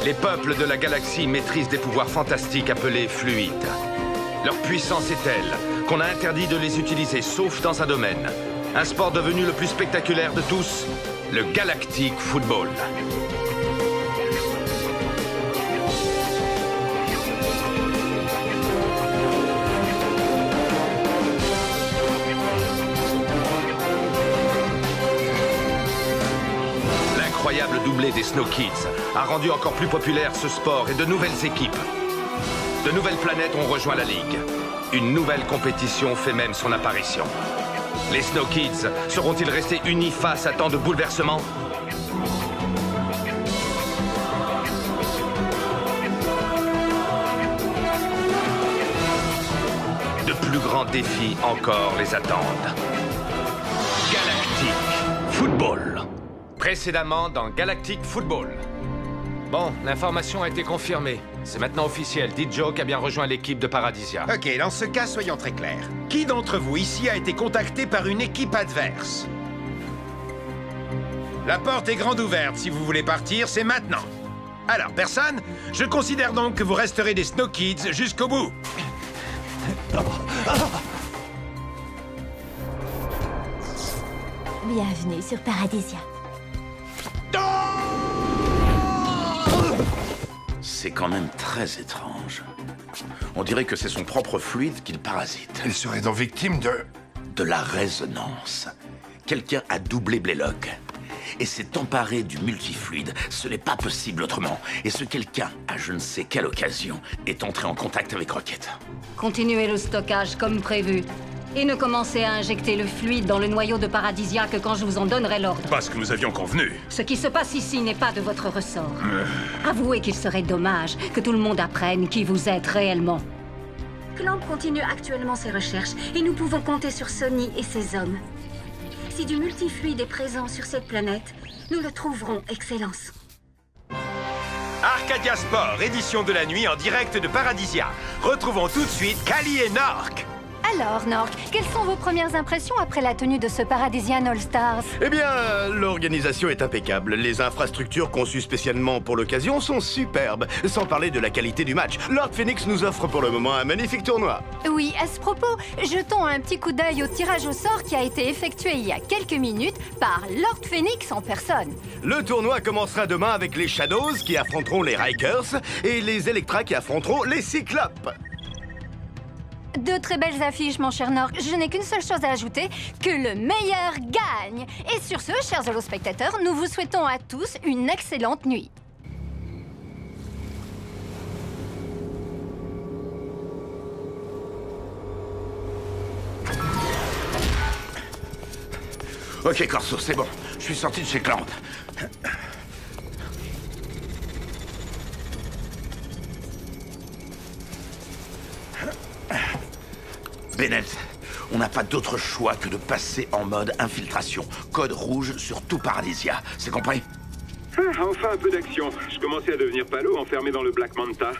Les peuples de la galaxie maîtrisent des pouvoirs fantastiques appelés fluides. Leur puissance est telle qu'on a interdit de les utiliser, sauf dans un domaine. Un sport devenu le plus spectaculaire de tous, le Galactic Football. L'incroyable doublé des Snow Kids a rendu encore plus populaire ce sport et de nouvelles équipes. De nouvelles planètes ont rejoint la Ligue. Une nouvelle compétition fait même son apparition. Les Snow Kids seront-ils restés unis face à tant de bouleversements? De plus grands défis encore les attendent. Galactic Football. Précédemment dans Galactic Football. Bon, l'information a été confirmée. C'est maintenant officiel. D-Joke a bien rejoint l'équipe de Paradisia. Ok, dans ce cas, soyons très clairs. Qui d'entre vous ici a été contacté par une équipe adverse? La porte est grande ouverte. Si vous voulez partir, c'est maintenant. Alors, personne? Je considère donc que vous resterez des Snow Kids jusqu'au bout. Bienvenue sur Paradisia. C'est quand même très étrange. On dirait que c'est son propre fluide qu'il parasite. Il serait donc victime de la résonance. Quelqu'un a doublé Blaylock et s'est emparé du multifluide. Ce n'est pas possible autrement. Et ce quelqu'un, à je ne sais quelle occasion, est entré en contact avec Rocket. Continuez le stockage comme prévu. Et ne commencez à injecter le fluide dans le noyau de Paradisia que quand je vous en donnerai l'ordre. Pas ce que nous avions convenu. Ce qui se passe ici n'est pas de votre ressort. Avouez qu'il serait dommage que tout le monde apprenne qui vous êtes réellement. Clamp continue actuellement ses recherches et nous pouvons compter sur Sonny et ses hommes. Si du multifluide est présent sur cette planète, nous le trouverons, Excellence. Arcadia Sport, édition de la nuit en direct de Paradisia. Retrouvons tout de suite Kali et Nork. Alors, Nork, quelles sont vos premières impressions après la tenue de ce Paradisian All-Stars? Eh bien, l'organisation est impeccable. Les infrastructures conçues spécialement pour l'occasion sont superbes. Sans parler de la qualité du match. Lord Phoenix nous offre pour le moment un magnifique tournoi. Oui, à ce propos, jetons un petit coup d'œil au tirage au sort qui a été effectué il y a quelques minutes par Lord Phoenix en personne. Le tournoi commencera demain avec les Shadows qui affronteront les Rikers et les Electra qui affronteront les Cyclopes. Deux très belles affiches, mon cher Nork. Je n'ai qu'une seule chose à ajouter, que le meilleur gagne. Et sur ce, chers holospectateurs, nous vous souhaitons à tous une excellente nuit. Ok, Corso, c'est bon. Je suis sorti de chez Clamp. Bennett, on n'a pas d'autre choix que de passer en mode infiltration. Code rouge sur tout Paradisia. C'est compris? Enfin un peu d'action. Je commençais à devenir palo enfermé dans le Black Manta.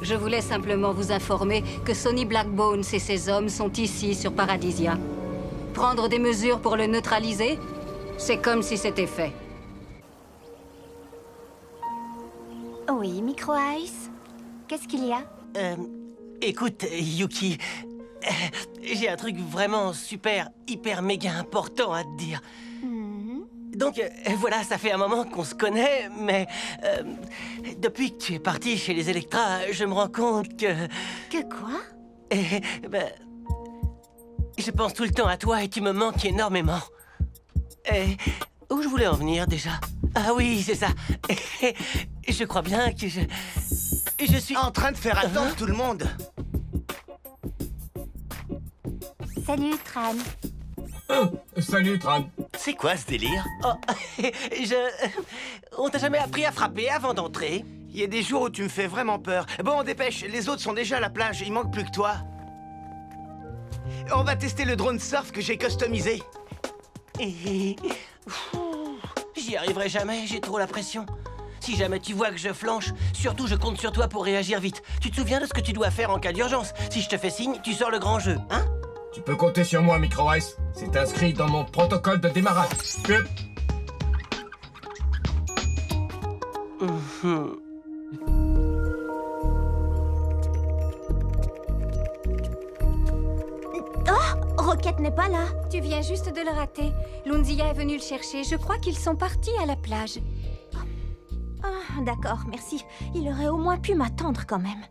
Je voulais simplement vous informer que Sonny Blackbones et ses hommes sont ici sur Paradisia. Prendre des mesures pour le neutraliser, c'est comme si c'était fait. Oui, Micro Ice. Qu'est-ce qu'il y a? Écoute, Yuki, j'ai un truc vraiment super, hyper méga important à te dire. Donc, voilà, ça fait un moment qu'on se connaît, mais depuis que tu es parti chez les Electra, je me rends compte que... Que quoi? Je pense tout le temps à toi et tu me manques énormément. Et où je voulais en venir déjà? Ah oui, c'est ça. Je crois bien que je suis... En train de faire attendre tout le monde. Salut, Tran. Salut, Tran. C'est quoi ce délire? Oh, on t'a jamais appris à frapper avant d'entrer? Il y a des jours où tu me fais vraiment peur. Bon, dépêche, les autres sont déjà à la plage, il manque plus que toi. On va tester le drone surf que j'ai customisé. J'y arriverai jamais, j'ai trop la pression. Si jamais tu vois que je flanche, surtout je compte sur toi pour réagir vite. Tu te souviens de ce que tu dois faire en cas d'urgence? Si je te fais signe, tu sors le grand jeu, hein? Tu peux compter sur moi, Micro Ice. C'est inscrit dans mon protocole de démarrage. Oh, Rocket n'est pas là. Tu viens juste de le rater. Lunzia est venue le chercher. Je crois qu'ils sont partis à la plage. Ah, d'accord, merci. Il aurait au moins pu m'attendre quand même.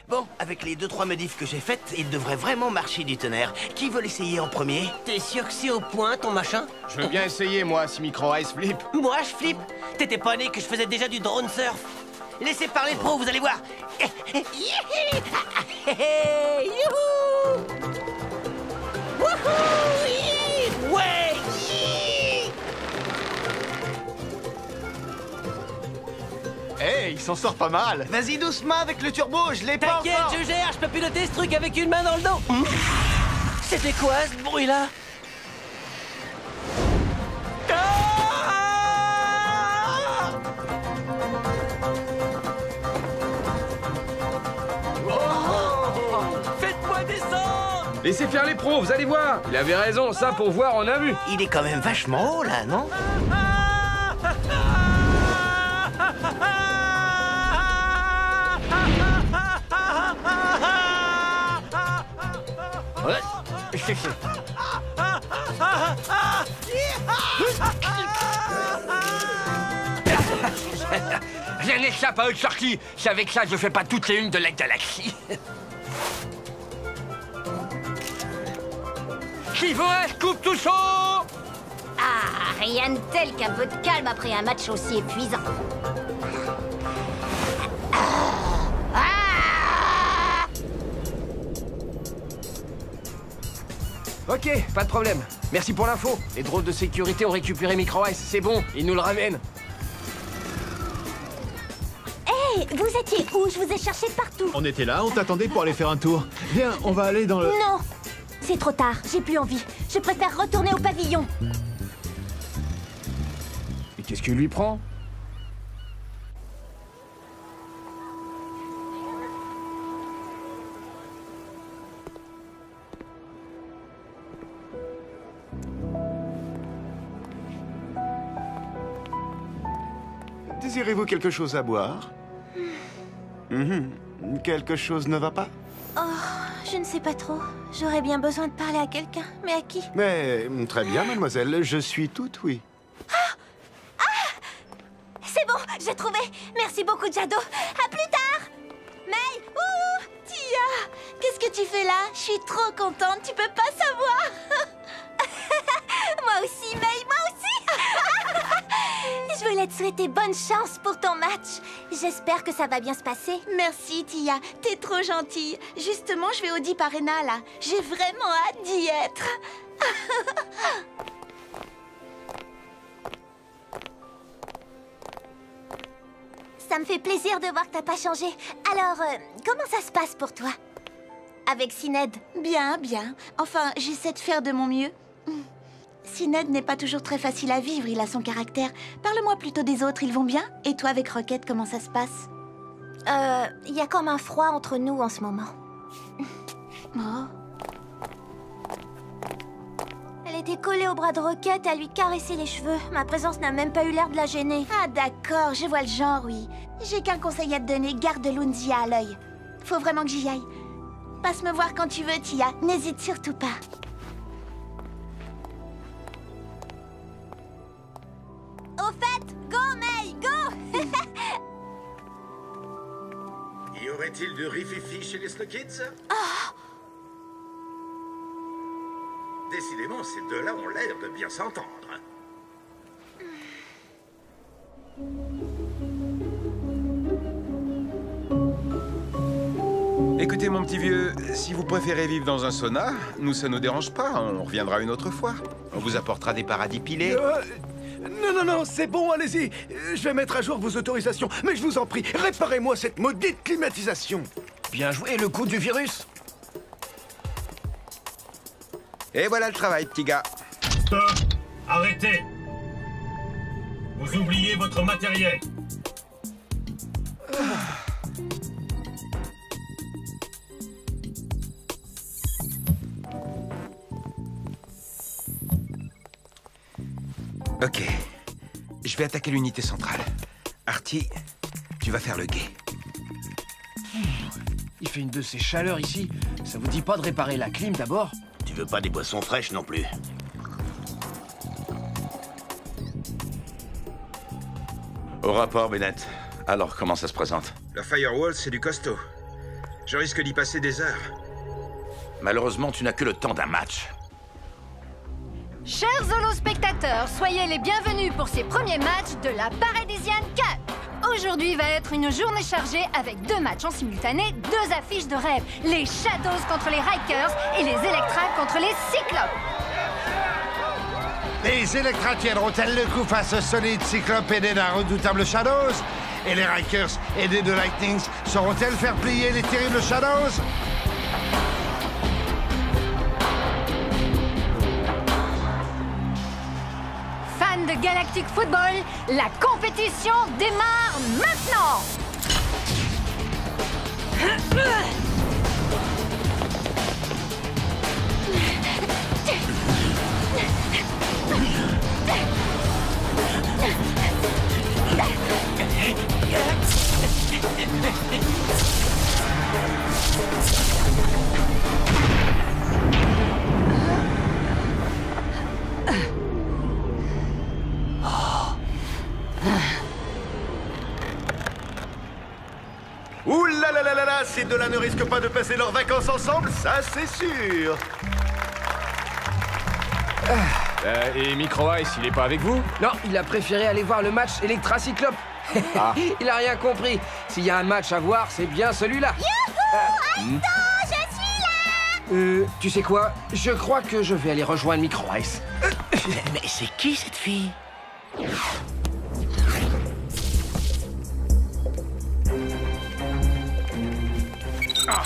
Bon, avec les 2-3 modifs que j'ai faites, il devrait vraiment marcher du tonnerre. Qui veut l'essayer en premier? T'es sûr que c'est au point, ton machin? Je veux bien essayer, moi, si Micro Ice flippe. Moi, je flippe. T'étais pas né que je faisais déjà du drone surf. Laissez parler le pro, vous allez voir. Youhou! Wouhou! Ouais! Hey, il s'en sort pas mal. Vas-y doucement avec le turbo, je l'ai pas encore. T'inquiète, je gère, je peux piloter ce truc avec une main dans le dos. C'était quoi ce bruit-là? Faites-moi descendre! Laissez faire les pros, vous allez voir. Il avait raison, ça pour voir, on a vu. Il est quand même vachement haut là, non? Rien n'échappe à Sorky. C'est avec ça que je fais pas toutes les unes de la galaxie. Qui veut un scoop tout chaud? Ah, rien de tel qu'un peu de calme après un match aussi épuisant. Ok, pas de problème. Merci pour l'info. Les drones de sécurité ont récupéré Micro Ice. C'est bon, ils nous le ramènent. Hé, vous étiez où? Je vous ai cherché partout. On était là, on t'attendait pour aller faire un tour. Viens, on va aller dans le... Non, c'est trop tard, j'ai plus envie. Je préfère retourner au pavillon. Et qu'est-ce qui lui prend? Désirez-vous quelque chose à boire? Quelque chose ne va pas? Oh, je ne sais pas trop. J'aurais bien besoin de parler à quelqu'un, mais à qui? Mais très bien, mademoiselle, je suis toute oui. C'est bon, j'ai trouvé. Merci beaucoup, Jado. À plus tard. May, ouh, Tia, qu'est-ce que tu fais là? Je suis trop contente, tu peux pas savoir. Moi aussi, May, moi aussi. Je voulais te souhaiter bonne chance pour ton match. J'espère que ça va bien se passer. Merci, Tia. T'es trop gentille. Justement, je vais au Deep Arena, là. J'ai vraiment hâte d'y être. Ça me fait plaisir de voir que t'as pas changé. Alors, comment ça se passe pour toi? Avec Sined? Bien, bien. Enfin, j'essaie de faire de mon mieux. Sined n'est pas toujours très facile à vivre, il a son caractère. Parle-moi plutôt des autres, ils vont bien? Et toi, avec Rocket, comment ça se passe? Il y a comme un froid entre nous en ce moment. Oh. Elle était collée au bras de Rocket à lui caresser les cheveux. Ma présence n'a même pas eu l'air de la gêner. Ah d'accord, je vois le genre, oui. J'ai qu'un conseil à te donner, garde Lunzia à l'œil. Faut vraiment que j'y aille. Passe me voir quand tu veux, Tia. N'hésite surtout pas. Au fait, go, May, go. Y aurait-il du rififi chez les Snow Kids? Décidément, ces deux-là ont l'air de bien s'entendre. Écoutez, mon petit vieux, si vous préférez vivre dans un sauna, nous, ça nous dérange pas. On reviendra une autre fois. On vous apportera des paradis pilés. Non, c'est bon, allez-y. Je vais mettre à jour vos autorisations. Mais je vous en prie, réparez-moi cette maudite climatisation. Bien joué, le coup du virus. Et voilà le travail, petit gars. Stop! Arrêtez! Vous oubliez votre matériel. Ok. Je vais attaquer l'unité centrale. Artie, tu vas faire le guet. Il fait une de ces chaleurs ici. Ça vous dit pas de réparer la clim d'abord? Tu veux pas des boissons fraîches non plus? Au rapport, Bennett. Alors, comment ça se présente? La firewall, c'est du costaud. Je risque d'y passer des heures. Malheureusement, tu n'as que le temps d'un match. Chers holospectateurs, soyez les bienvenus pour ces premiers matchs de la Paradisian Cup. Aujourd'hui va être une journée chargée avec 2 matchs en simultané, 2 affiches de rêve. Les Shadows contre les Rikers et les Electra contre les Cyclopes. Les Electra tiendront-elles le coup face aux solides Cyclopes aidés d'un redoutable Shadows? Et les Rikers aidés de Lightnings sauront-elles faire plier les terribles Shadows? Fans de Galactic Football, la compétition démarre maintenant! Ouh là là là là là, ces deux-là ne risquent pas de passer leurs vacances ensemble, ça c'est sûr. Et Micro Ice, il est pas avec vous? Non, il a préféré aller voir le match Electra Cyclope. Ah. Il a rien compris. S'il y a un match à voir, c'est bien celui-là. Youhou! Attends, je suis là! Tu sais quoi? Je crois que je vais aller rejoindre Micro Ice. Mais c'est qui cette fille? Ah!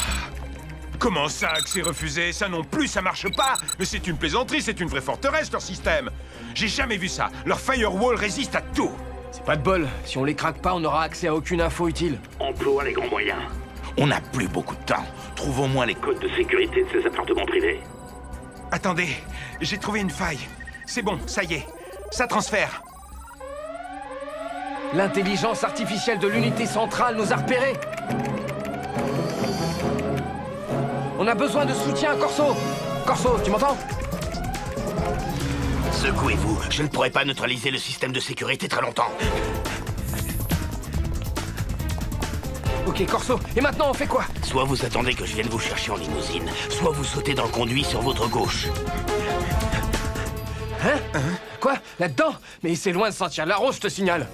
Comment ça, accès refusé? Ça non plus, ça marche pas! Mais c'est une plaisanterie, c'est une vraie forteresse, leur système! J'ai jamais vu ça! Leur firewall résiste à tout! C'est pas de bol. Si on les craque pas, on n'aura accès à aucune info utile. Emploie les grands moyens. On n'a plus beaucoup de temps. Trouve au moins les codes de sécurité de ces appartements privés. Attendez, j'ai trouvé une faille. C'est bon, ça y est. Ça transfère. L'intelligence artificielle de l'unité centrale nous a repérés. On a besoin de soutien, Corso. Corso, tu m'entends? Secouez-vous, je ne pourrai pas neutraliser le système de sécurité très longtemps. Ok, Corso, et maintenant on fait quoi? Soit vous attendez que je vienne vous chercher en limousine, soit vous sautez dans le conduit sur votre gauche. Hein? Quoi? Là-dedans? Mais c'est loin de sentir la rose, je te signale.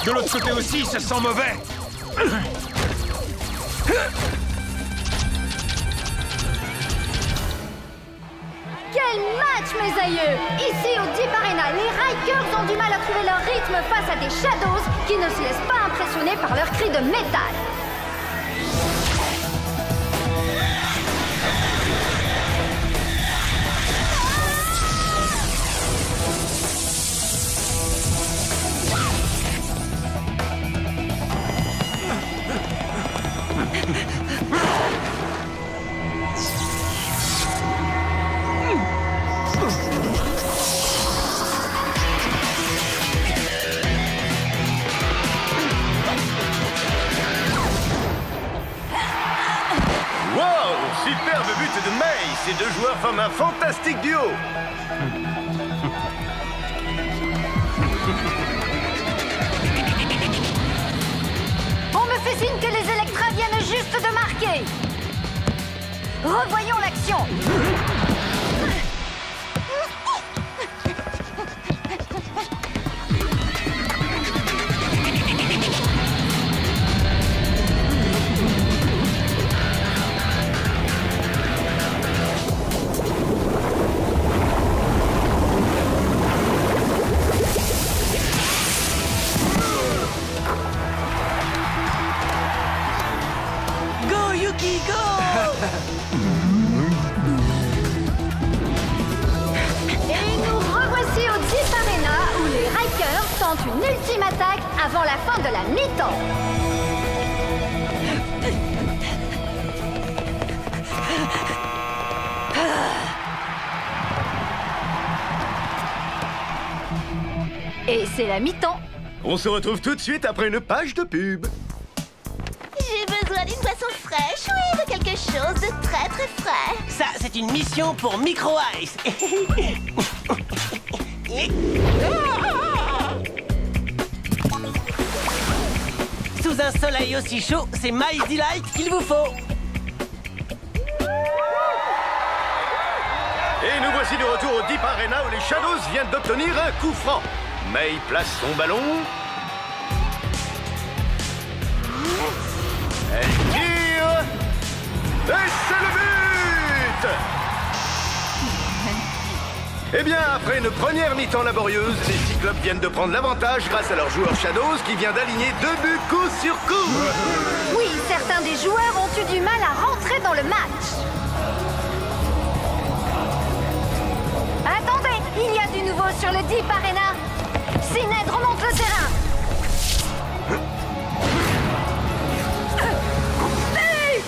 De l'autre côté aussi, ça sent mauvais. Quel match, mes aïeux! Ici, au Deep Arena, les Rikers ont du mal à trouver leur rythme face à des Shadows qui ne se laissent pas impressionner par leurs cris de métal. Superbe but de May. Ces deux joueurs forment un fantastique duo. On me fait signe que les Electra viennent juste de marquer. Revoyons l'action. tentent une ultime attaque avant la fin de la mi-temps. Et c'est la mi-temps. On se retrouve tout de suite après une page de pub. J'ai besoin d'une boisson fraîche, oui, de quelque chose de très très frais. Ça, c'est une mission pour Micro Ice. Sous un soleil aussi chaud, c'est My Delight qu'il vous faut. Et nous voici de retour au Deep Arena où les Shadows viennent d'obtenir un coup franc. May place son ballon. Elle tire. Et c'est le but! Eh bien, après une première mi-temps laborieuse, les Cyclopes viennent de prendre l'avantage grâce à leur joueur Shadows qui vient d'aligner 2 buts coup sur coup. Oui, certains des joueurs ont eu du mal à rentrer dans le match. Attendez, il y a du nouveau sur le Deep Arena. Sined remonte le terrain. But!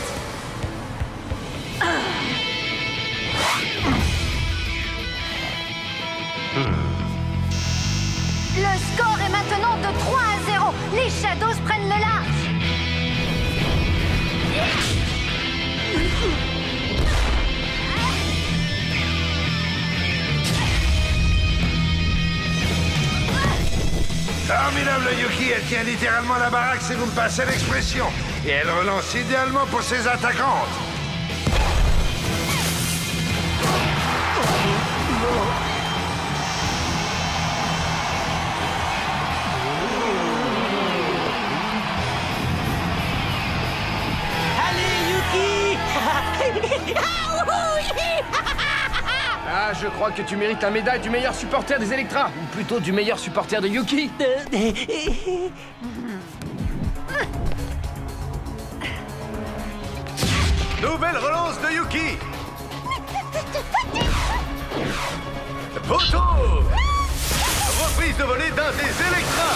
Le score est maintenant de 3-0. Les Shadows prennent le large. Formidable Yuki, elle tient littéralement la baraque si vous me passez l'expression. Et elle relance idéalement pour ses attaquantes. Allez, Yuki! Ah, je crois que tu mérites la médaille du meilleur supporter des Electra. Ou plutôt du meilleur supporter de Yuki. Nouvelle relance de Yuki. Poteau. Reprise de volée d'un des Electra.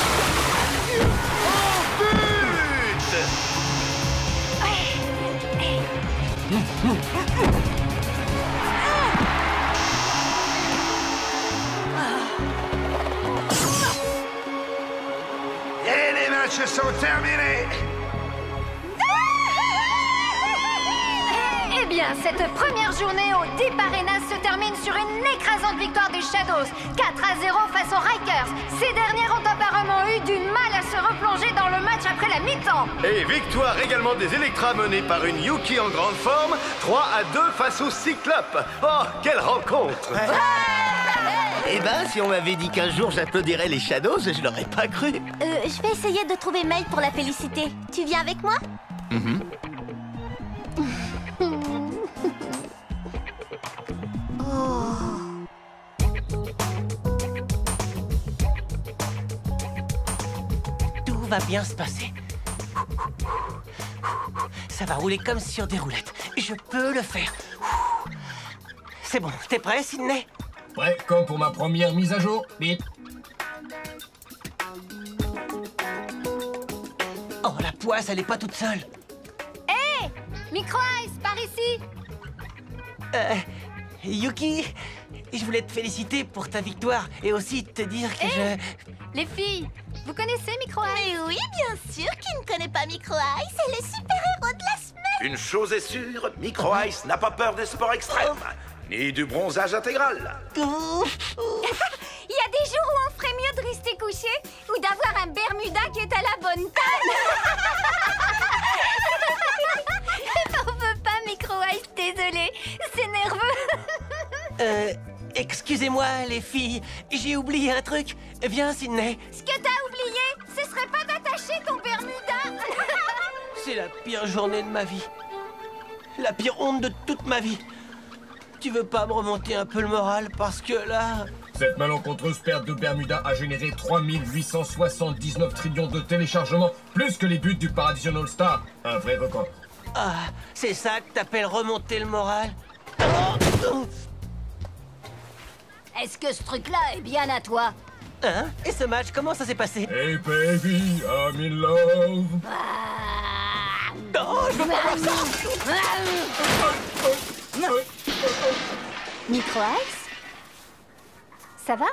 Oh, but! Et les matchs sont terminés. Eh bien, cette première journée au Deep Arena se termine sur une écrasante victoire des Shadows, 4-0 face aux Rikers. Ces dernières ont apparemment eu du mal à se replonger dans le match après la mi-temps. Et victoire également des Electra menée par une Yuki en grande forme, 3-2 face aux Cyclopes. Oh, quelle rencontre! Eh ben, si on m'avait dit qu'un jour j'applaudirais les Shadows, je l'aurais pas cru. Je vais essayer de trouver May pour la féliciter. Tu viens avec moi? Tout va bien se passer. Ça va rouler comme sur des roulettes. Je peux le faire. C'est bon, t'es prêt, Sydney? Ouais, comme pour ma première mise à jour. Bip. Oh, la poisse, elle est pas toute seule. Hé, Micro Ice, par ici. Yuki, je voulais te féliciter pour ta victoire et aussi te dire que Les filles, vous connaissez Micro Ice? Mais oui, bien sûr, qui ne connaît pas Micro Ice, c'est le super-héros de la semaine. Une chose est sûre, Micro Ice n'a pas peur des sports extrêmes, ni du bronzage intégral. Il y a des jours où on ferait mieux de rester couché ou d'avoir un Bermuda qui est à la bonne taille. T'en veux pas, Micro Ice, désolé. C'est nerveux. Excusez-moi, les filles, j'ai oublié un truc. Viens, Sydney. Ce que t'as oublié, ce serait pas d'attacher ton Bermuda. C'est la pire journée de ma vie. La pire honte de toute ma vie. Tu veux pas me remonter un peu le moral parce que là... Cette malencontreuse perte de Bermuda a généré 3879 trillions de téléchargements, plus que les buts du Paradision All-Star. Un vrai record. Ah, c'est ça que t'appelles remonter le moral? Est-ce que ce truc-là est bien à toi? Hein? Et ce match, comment ça s'est passé? Hey baby, I'm in love. Non, je veux pas voir ça. Micro-Ice? Ça va?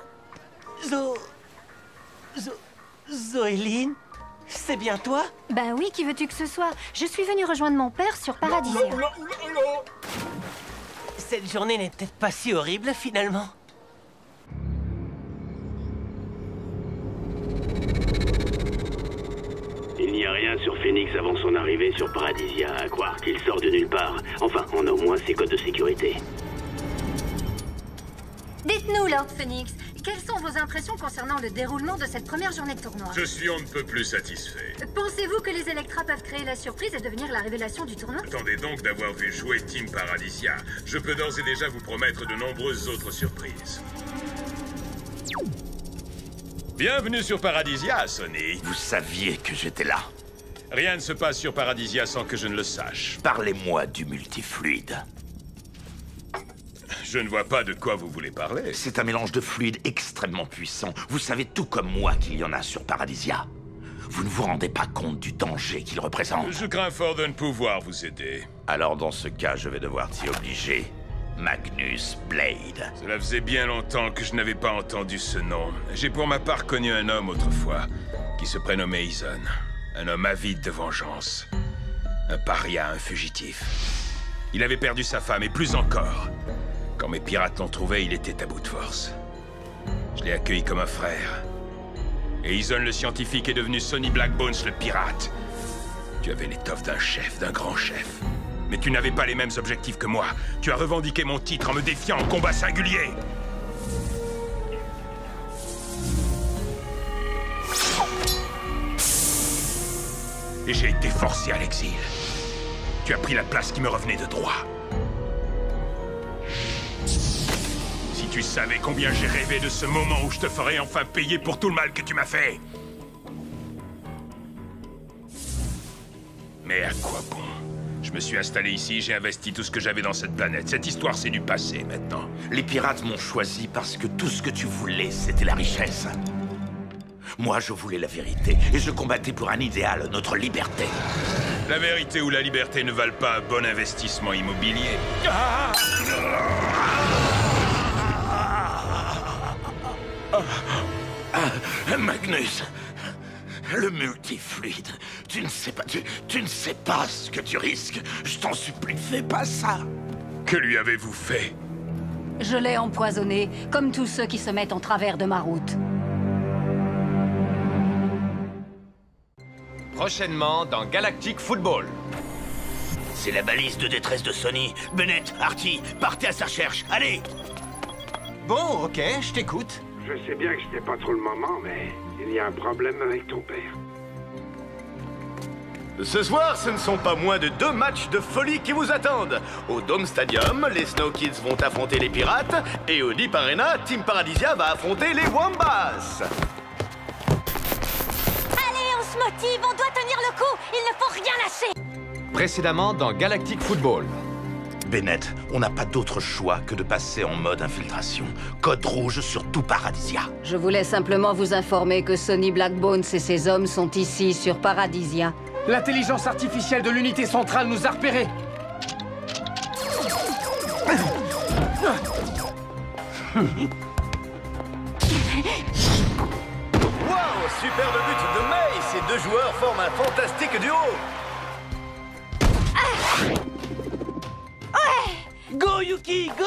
Zoéline? C'est bien toi? Ben oui, qui veux-tu que ce soit? Je suis venue rejoindre mon père sur Paradisia. Cette journée n'est peut-être pas si horrible, finalement. Il n'y a rien sur Phoenix avant son arrivée sur Paradisia, à croire qu'il sort de nulle part. Enfin, on a au moins ses codes de sécurité. Dites-nous, Lord Phoenix, quelles sont vos impressions concernant le déroulement de cette première journée de tournoi? Je suis on ne peut plus satisfait. Pensez-vous que les Electra peuvent créer la surprise et devenir la révélation du tournoi? Attendez donc d'avoir vu jouer Team Paradisia. Je peux d'ores et déjà vous promettre de nombreuses autres surprises. Bienvenue sur Paradisia, Sony. Vous saviez que j'étais là. Rien ne se passe sur Paradisia sans que je ne le sache. Parlez-moi du multifluide. Je ne vois pas de quoi vous voulez parler. C'est un mélange de fluides extrêmement puissant. Vous savez tout comme moi qu'il y en a sur Paradisia. Vous ne vous rendez pas compte du danger qu'il représente. Je crains fort de ne pouvoir vous aider. Alors dans ce cas, je vais devoir t'y obliger. Magnus Blade. Cela faisait bien longtemps que je n'avais pas entendu ce nom. J'ai pour ma part connu un homme autrefois, qui se prénommait Eason. Un homme avide de vengeance. Un paria, un fugitif. Il avait perdu sa femme et plus encore. Quand mes pirates l'ont trouvé, il était à bout de force. Je l'ai accueilli comme un frère. Et Eason le scientifique est devenu Sonny Blackbones le pirate. Tu avais l'étoffe d'un chef, d'un grand chef. Mais tu n'avais pas les mêmes objectifs que moi. Tu as revendiqué mon titre en me défiant en combat singulier. Et j'ai été forcé à l'exil. Tu as pris la place qui me revenait de droit. Si tu savais combien j'ai rêvé de ce moment où je te ferais enfin payer pour tout le mal que tu m'as fait. Mais à quoi bon? Je me suis installé ici, j'ai investi tout ce que j'avais dans cette planète. Cette histoire, c'est du passé, maintenant. Les pirates m'ont choisi parce que tout ce que tu voulais, c'était la richesse. Moi, je voulais la vérité, et je combattais pour un idéal, notre liberté. La vérité ou la liberté ne valent pas un bon investissement immobilier. Magnus, le multifluide, tu ne sais pas, tu ne sais pas ce que tu risques. Je t'en supplie, fais pas ça. Que lui avez-vous fait? Je l'ai empoisonné, comme tous ceux qui se mettent en travers de ma route. Prochainement dans Galactic Football. C'est la balise de détresse de Sonny. Bennett, Artie, partez à sa recherche, allez! Bon, ok, je t'écoute. Je sais bien que c'était pas trop le moment, mais il y a un problème avec ton père. Ce soir, ce ne sont pas moins de 2 matchs de folie qui vous attendent. Au Dome Stadium, les Snow Kids vont affronter les Pirates, et au Deep Arena, Team Paradisia va affronter les Wombats. Allez, on se motive, on doit tenir le coup, il ne faut rien lâcher. Précédemment dans Galactic Football. Bennett, on n'a pas d'autre choix que de passer en mode infiltration. Code rouge sur tout Paradisia. Je voulais simplement vous informer que Sonny Blackbones et ses hommes sont ici, sur Paradisia. L'intelligence artificielle de l'unité centrale nous a repérés. Wow, superbe but de May. Ces 2 joueurs forment un fantastique duo. Go, Yuki, go!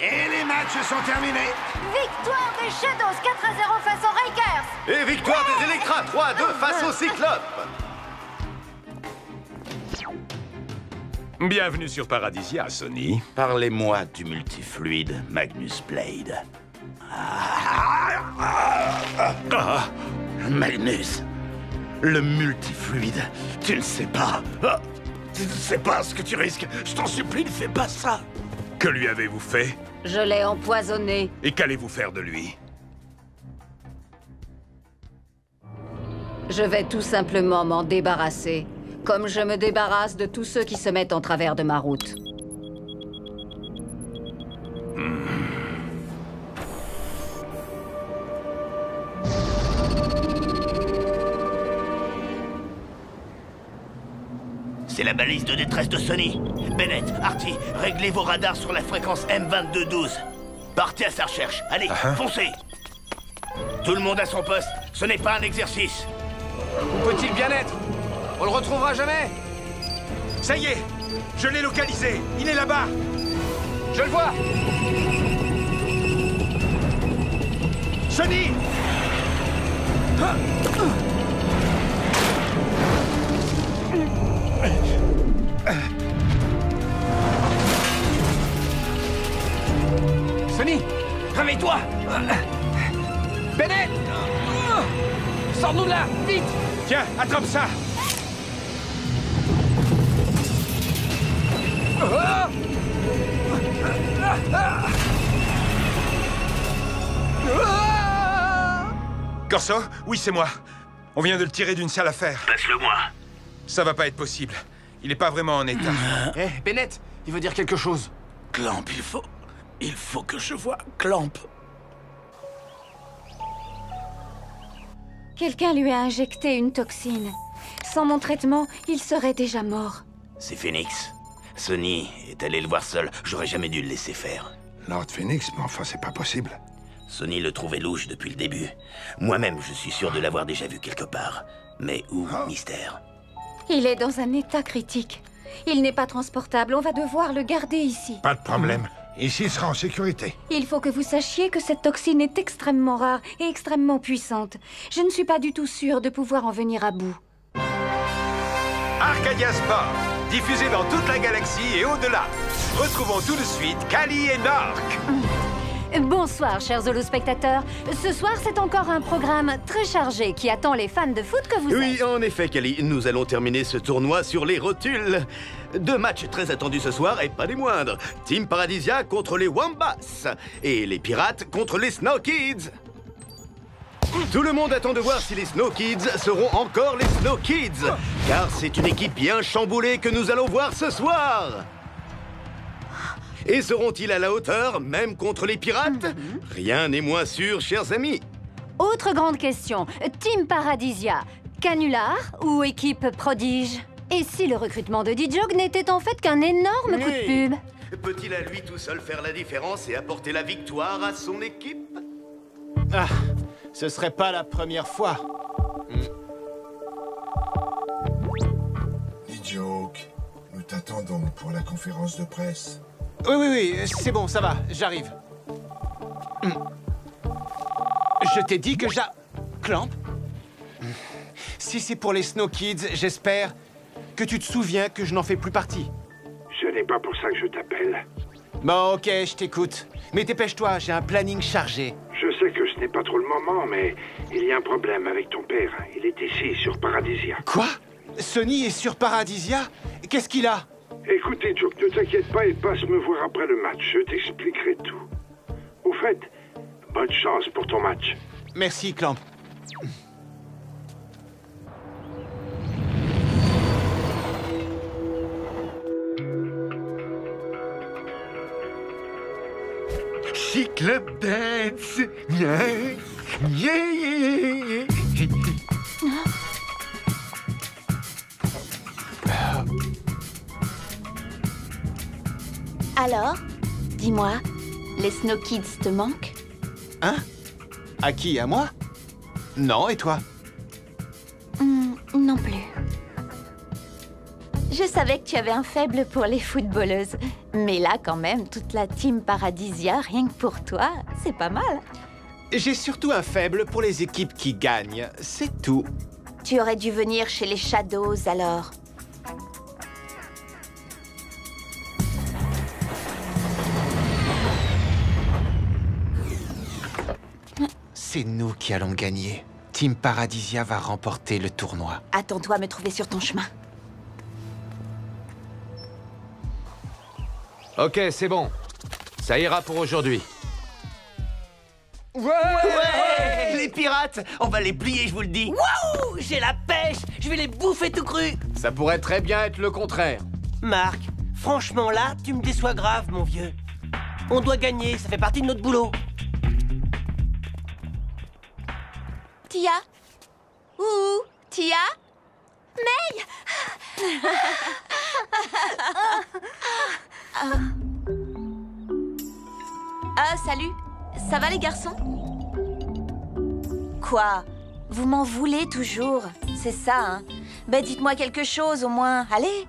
Et les matchs sont terminés. Victoire des Shadows 4-0 face aux Rakers. Et victoire des Electra 3-2 face aux Cyclopes. Bienvenue sur Paradisia, Sonny. Parlez-moi du multifluide, Magnus Blade. Magnus, le multifluide, tu ne sais pas. Tu ne sais pas ce que tu risques. Je t'en supplie, ne fais pas ça. Que lui avez-vous fait? Je l'ai empoisonné. Et qu'allez-vous faire de lui? Je vais tout simplement m'en débarrasser, comme je me débarrasse de tous ceux qui se mettent en travers de ma route. C'est la balise de détresse de Sony. Bennett, Artie, réglez vos radars sur la fréquence M2212. Partez à sa recherche. Allez, foncez. Tout le monde à son poste. Ce n'est pas un exercice. Où peut-il bien être? On le retrouvera jamais. Ça y est, je l'ai localisé. Il est là-bas. Je le vois. Sony! Sony, réveille-toi! Bennett! Sors-nous de là, vite! Tiens, attrape ça! Corso? Oui, c'est moi. On vient de le tirer d'une salle à fer. Passe-le-moi. Ça va pas être possible. Il est pas vraiment en état. Hé, Bennett, il veut dire quelque chose. Clamp, il faut que je voie Clamp. Quelqu'un lui a injecté une toxine. Sans mon traitement, il serait déjà mort. C'est Phoenix. Sony est allé le voir seul. J'aurais jamais dû le laisser faire. Lord Phoenix, mais enfin, c'est pas possible. Sony le trouvait louche depuis le début. Moi-même, je suis sûr de l'avoir déjà vu quelque part. Mais où, mystère? Il est dans un état critique. Il n'est pas transportable. On va devoir le garder ici. Pas de problème. Ici, il sera en sécurité. Il faut que vous sachiez que cette toxine est extrêmement rare et extrêmement puissante. Je ne suis pas du tout sûre de pouvoir en venir à bout. Arcadia Sport, diffusé dans toute la galaxie et au-delà. Retrouvons tout de suite Kali et Nork. Bonsoir, chers holospectateurs. Ce soir, c'est encore un programme très chargé qui attend les fans de foot que vous êtes. Oui, en effet, Kali, nous allons terminer ce tournoi sur les rotules. 2 matchs très attendus ce soir, et pas des moindres. Team Paradisia contre les Wombats, et les Pirates contre les Snow Kids. Tout le monde attend de voir si les Snow Kids seront encore les Snow Kids, car c'est une équipe bien chamboulée que nous allons voir ce soir. Et seront-ils à la hauteur, même contre les pirates? Rien n'est moins sûr, chers amis. Autre grande question. Team Paradisia, canular ou équipe prodige? Et si le recrutement de D-Jog n'était en fait qu'un énorme coup de pub? Peut-il à lui tout seul faire la différence et apporter la victoire à son équipe? Ah, ce serait pas la première fois. D-Joke, nous t'attendons pour la conférence de presse. Oui, c'est bon, ça va, j'arrive. Je t'ai dit que Clamp? Si c'est pour les Snow Kids, j'espère que tu te souviens que je n'en fais plus partie. Ce n'est pas pour ça que je t'appelle. Bon, ok, je t'écoute. Mais dépêche-toi, j'ai un planning chargé. Je sais que ce n'est pas trop le moment, mais il y a un problème avec ton père. Il est ici, sur Paradisia. Quoi? Sony est sur Paradisia? Qu'est-ce qu'il a? Écoutez, Joke, ne t'inquiète pas et passe me voir après le match. Je t'expliquerai tout. Au fait, bonne chance pour ton match. Merci, Clamp. Club Dance. Alors, dis-moi, les Snow Kids te manquent? Hein? À qui? À moi? Non, et toi? Non plus. Je savais que tu avais un faible pour les footballeuses. Mais là, quand même, toute la team Paradisia, rien que pour toi, c'est pas mal. J'ai surtout un faible pour les équipes qui gagnent, c'est tout. Tu aurais dû venir chez les Shadows, alors. C'est nous qui allons gagner. Team Paradisia va remporter le tournoi. Attends-toi à me trouver sur ton chemin. Ok, c'est bon. Ça ira pour aujourd'hui. Ouais, Les pirates, on va les plier, je vous le dis. Waouh! J'ai la pêche! Je vais les bouffer tout cru! Ça pourrait très bien être le contraire. Marc, franchement là, tu me déçois grave, mon vieux. On doit gagner, ça fait partie de notre boulot. Tia? Ouh, Tia? May? Salut. Ça va les garçons? Quoi? Vous m'en voulez toujours? C'est ça, hein? Ben dites-moi quelque chose au moins. Allez.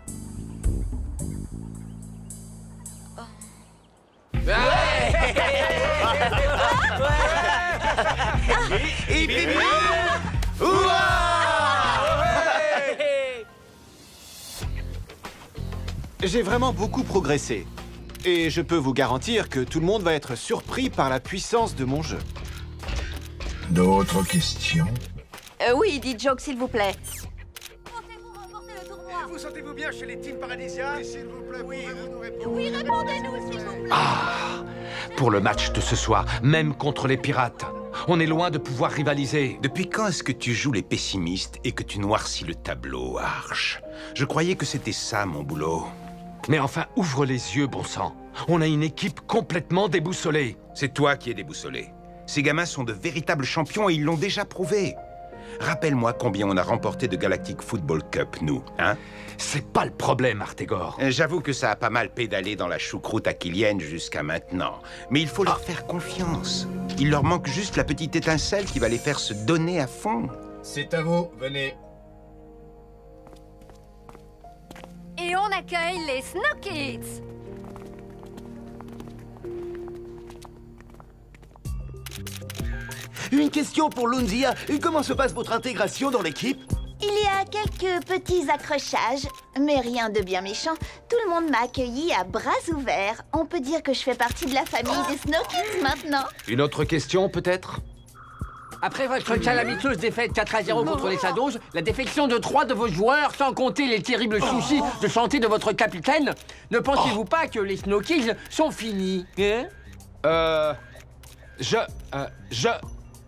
J'ai vraiment beaucoup progressé. Et je peux vous garantir que tout le monde va être surpris par la puissance de mon jeu. D'autres questions? Oui, dites Joke, s'il vous plaît. Vous sentez-vous bien chez les Team Paradisia? S'il vous plaît, pouvez-vous nous répondre? Oui, répondez-nous, s'il vous plaît. Pour le match de ce soir, même contre les pirates, on est loin de pouvoir rivaliser. Depuis quand est-ce que tu joues les pessimistes et que tu noircis le tableau, Arch? Je croyais que c'était ça, mon boulot. Mais enfin, ouvre les yeux, bon sang. On a une équipe complètement déboussolée. C'est toi qui es déboussolé. Ces gamins sont de véritables champions et ils l'ont déjà prouvé. Rappelle-moi combien on a remporté de Galactic Football Cup, nous, hein? C'est pas le problème, Artegor. J'avoue que ça a pas mal pédalé dans la choucroute à Killian jusqu'à maintenant. Mais il faut leur faire confiance. Il leur manque juste la petite étincelle qui va les faire se donner à fond. C'est à vous, venez. Et on accueille les Snow Kids. Une question pour Lunzia. Comment se passe votre intégration dans l'équipe? Il y a quelques petits accrochages, mais rien de bien méchant. Tout le monde m'a accueilli à bras ouverts. On peut dire que je fais partie de la famille des Snow Kids maintenant. Une autre question, peut-être? Après votre calamiteuse défaite 4-0 contre les Shadows, la défection de 3 de vos joueurs, sans compter les terribles soucis de santé de votre capitaine, ne pensez-vous pas que les Snow Kids sont finis, hein?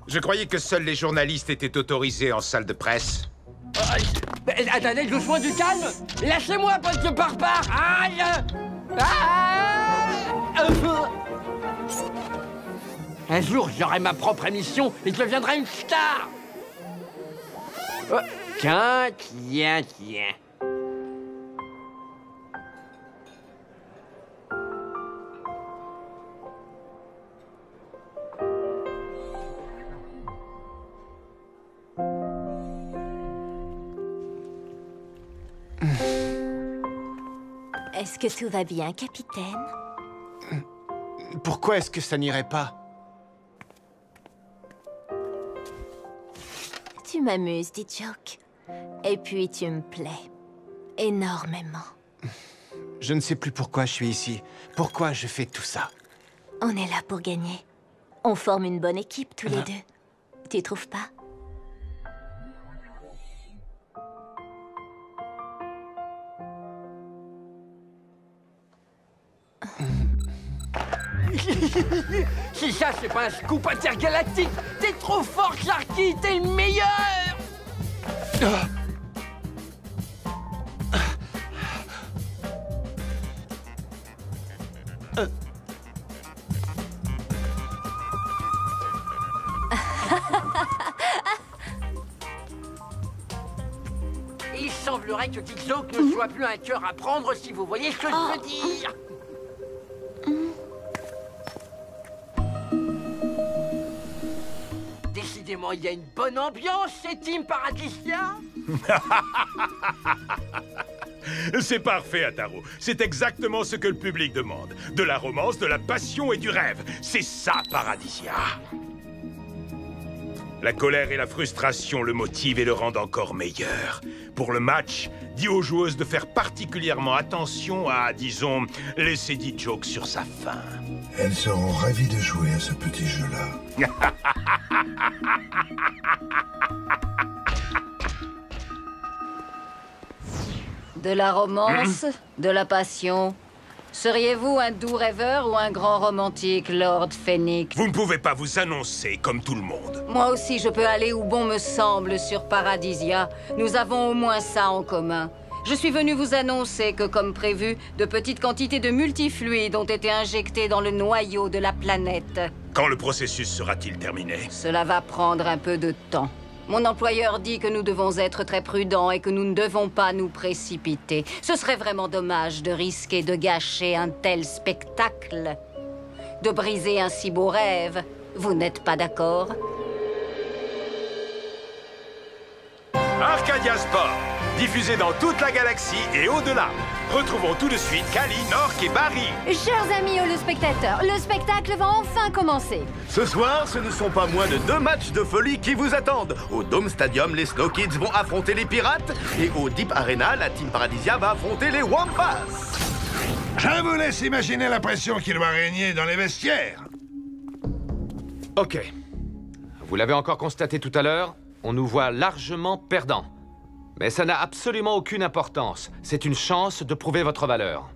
Je croyais que seuls les journalistes étaient autorisés en salle de presse. Attendez, doucement du calme. Lâchez-moi, pote de barbare. Aïe. Un jour, j'aurai ma propre émission et je deviendrai une star. Tiens. Est-ce que tout va bien, capitaine? Pourquoi est-ce que ça n'irait pas? Tu m'amuses, dit Joke. Et puis tu me plais. Énormément. Je ne sais plus pourquoi je suis ici. Pourquoi je fais tout ça? On est là pour gagner. On forme une bonne équipe, tous les deux. Tu trouves pas? Si ça, c'est pas un scoop intergalactique, t'es trop fort, Clarky, t'es le meilleur! Il semblerait que Joke ne soit plus un cœur à prendre, si vous voyez ce que je veux dire. Décidément, il y a une bonne ambiance chez Team Paradisia. C'est parfait, Ataro. C'est exactement ce que le public demande. De la romance, de la passion et du rêve. C'est ça, Paradisia. La colère et la frustration le motivent et le rendent encore meilleur. Pour le match, dis aux joueuses de faire particulièrement attention à, disons, laisser Joke sur sa faim. Elles seront ravies de jouer à ce petit jeu-là. De la romance, de la passion. Seriez-vous un doux rêveur ou un grand romantique, Lord Phoenix? Vous ne pouvez pas vous annoncer comme tout le monde. Moi aussi, je peux aller où bon me semble sur Paradisia. Nous avons au moins ça en commun. Je suis venu vous annoncer que, comme prévu, de petites quantités de multifluides ont été injectées dans le noyau de la planète. Quand le processus sera-t-il terminé? Cela va prendre un peu de temps. Mon employeur dit que nous devons être très prudents et que nous ne devons pas nous précipiter. Ce serait vraiment dommage de risquer de gâcher un tel spectacle, de briser un si beau rêve. Vous n'êtes pas d'accord? Arcadia Sport, diffusé dans toute la galaxie et au-delà. Retrouvons tout de suite Kali, Nork et Barry. Chers amis holospectateurs, le spectacle va enfin commencer. Ce soir, ce ne sont pas moins de 2 matchs de folie qui vous attendent. Au Dome Stadium, les Snow Kids vont affronter les Pirates. Et au Deep Arena, la Team Paradisia va affronter les Wombats. Je vous laisse imaginer la pression qui doit régner dans les vestiaires. Ok. Vous l'avez encore constaté tout à l'heure, on nous voit largement perdants. Mais ça n'a absolument aucune importance. C'est une chance de prouver votre valeur.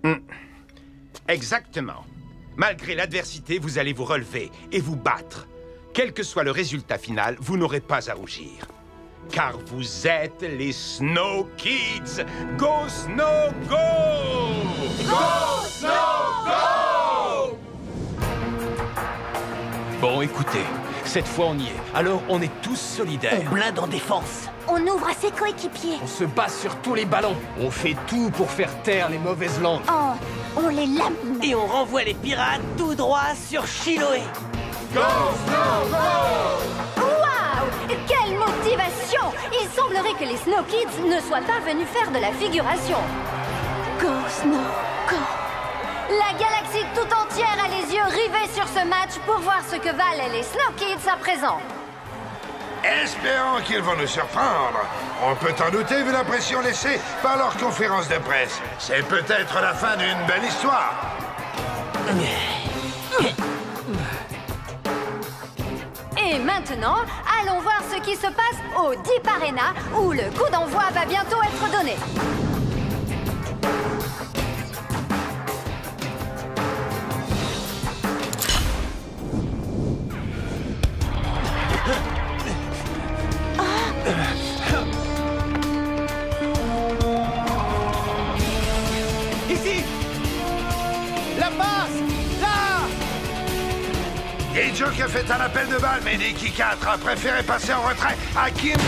Exactement. Malgré l'adversité, vous allez vous relever et vous battre. Quel que soit le résultat final, vous n'aurez pas à rougir. Car vous êtes les Snow Kids. Go Snow Go! Go Snow Go! Bon, écoutez, cette fois on y est. Alors on est tous solidaires. On blinde en défense. On ouvre à ses coéquipiers. On se bat sur tous les ballons. On fait tout pour faire taire les mauvaises langues. Oh, on les lamine. Et on renvoie les pirates tout droit sur Chiloé. Go Snow Go! Waouh! Quelle motivation! Il semblerait que les Snow Kids ne soient pas venus faire de la figuration. Go Snow Go! La galaxie tout entière a les yeux rivés sur ce match pour voir ce que valent les Snow Kids à présent. Espérons qu'ils vont nous surprendre. On peut en douter vu la pression laissée par leur conférence de presse. C'est peut-être la fin d'une belle histoire. Et maintenant, allons voir ce qui se passe au Deep Arena, où le coup d'envoi va bientôt être donné. Ici! La passe! Là! Geijo qui a fait un appel de balle, mais Nikki 4 a préféré passer en retrait à Kim 2.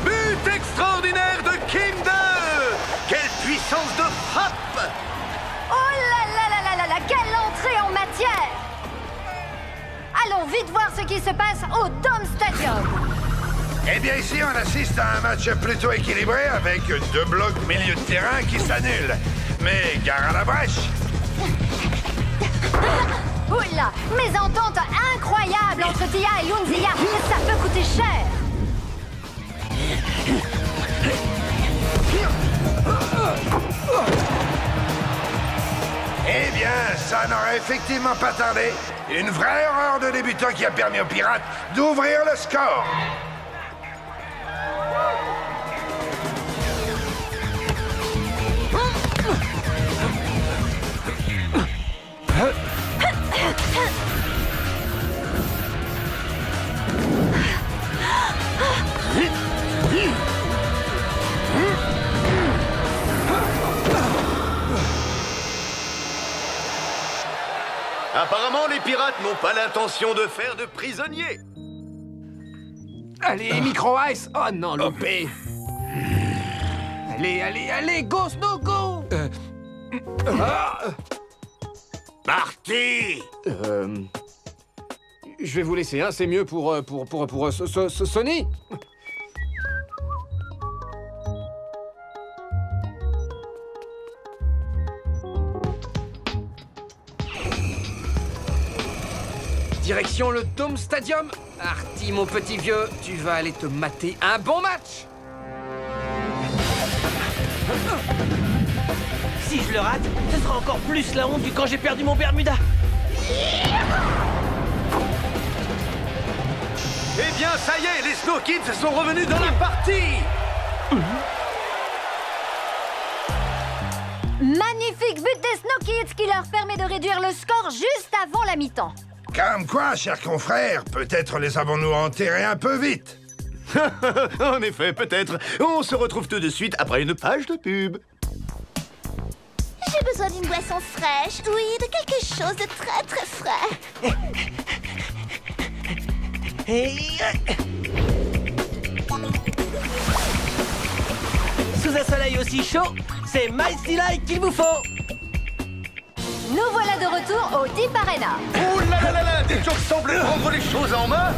But extraordinaire de Kim 2! Quelle puissance de frappe! Oh là là là là là là! Quelle entrée en matière! Allons vite voir ce qui se passe au Dome Stadium. Eh bien ici, on assiste à un match plutôt équilibré avec 2 blocs milieu de terrain qui s'annulent. Mais gare à la brèche! Oula! Mésentente incroyable entre Tia et Lunzia. Ça peut coûter cher. Eh bien, ça n'aurait effectivement pas tardé. Une vraie erreur de débutant qui a permis aux Pirates d'ouvrir le score. Apparemment, les pirates n'ont pas l'intention de faire de prisonniers. Allez, Micro Ice! Oh non, loupé! Allez, allez, allez, go, Snow, go! Parti! Je vais vous laisser, hein, c'est mieux pour Sony. Direction le Dome Stadium. Artie, mon petit vieux, tu vas aller te mater un bon match. Si je le rate, ce sera encore plus la honte du quand j'ai perdu mon Bermuda. Eh bien, ça y est, les Snow Kids sont revenus dans la partie. Magnifique but des Snow Kids qui leur permet de réduire le score juste avant la mi-temps. Comme quoi, chers confrères, peut-être les avons-nous enterrés un peu vite. En effet, peut-être. On se retrouve tout de suite après une page de pub. J'ai besoin d'une boisson fraîche, oui, de quelque chose de très très frais. Et... Sous un soleil aussi chaud, c'est Mighty Light qu'il vous faut. Nous voilà de retour au Deep Arena. Oh là là là là, Dijok semble prendre les choses en main.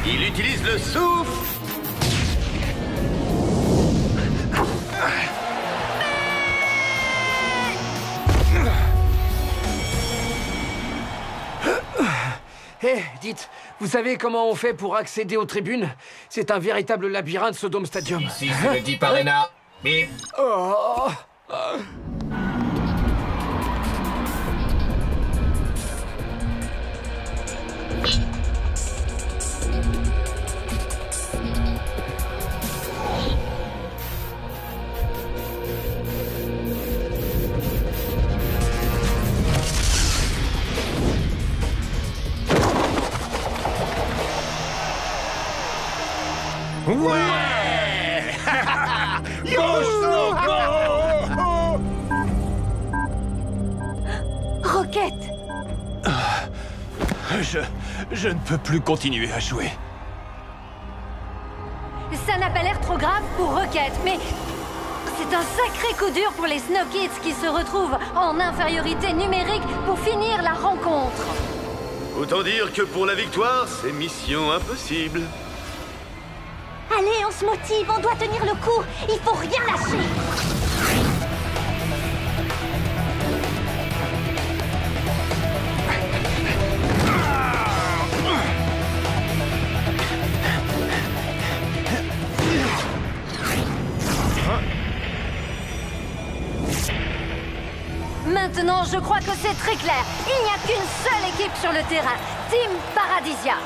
Il utilise le souffle. Hé, dites, vous savez comment on fait pour accéder aux tribunes? C'est un véritable labyrinthe, ce Dome Stadium. Ici, c'est le Deep Arena. Bip. Oh. Ouais. Rocket! Je ne peux plus continuer à jouer. Ça n'a pas l'air trop grave pour Rocket, mais c'est un sacré coup dur pour les Snow Kids qui se retrouvent en infériorité numérique pour finir la rencontre. Autant dire que pour la victoire, c'est mission impossible. Allez, on se motive, on doit tenir le coup. Il faut rien lâcher. Maintenant, je crois que c'est très clair. Il n'y a qu'une seule équipe sur le terrain. Team Paradisia.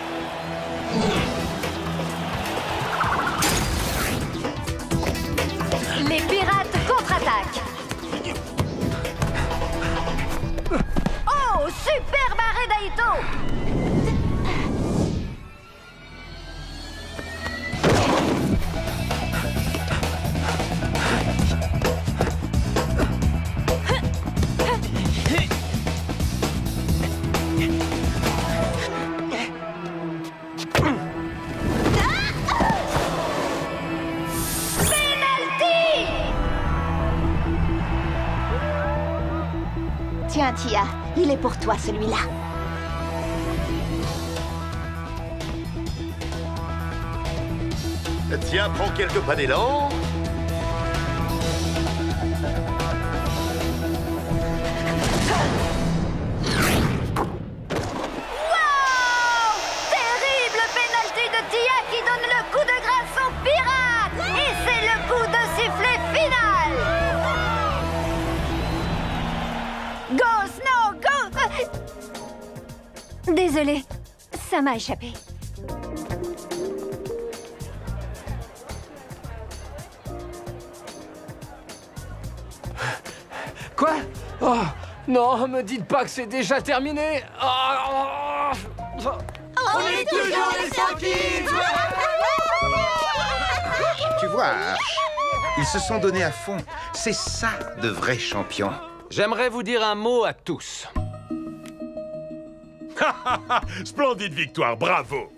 Les pirates contre-attaquent. Oh, superbe arrêt d'Aito! Tiens, Tia, il est pour toi, celui-là. Tiens, prends quelques pas d'élan. Terrible pénalty de Tia qui donne le coup de grâce aux pirates! Et c'est le coup de sifflet final! Go, Snow, go! Désolée, ça m'a échappé. Quoi? Oh, non, me dites pas que c'est déjà terminé. On est toujours les Snow Kids! Tu vois, Arch, ils se sont donnés à fond. C'est ça de vrais champions. J'aimerais vous dire un mot à tous. Splendide victoire, bravo!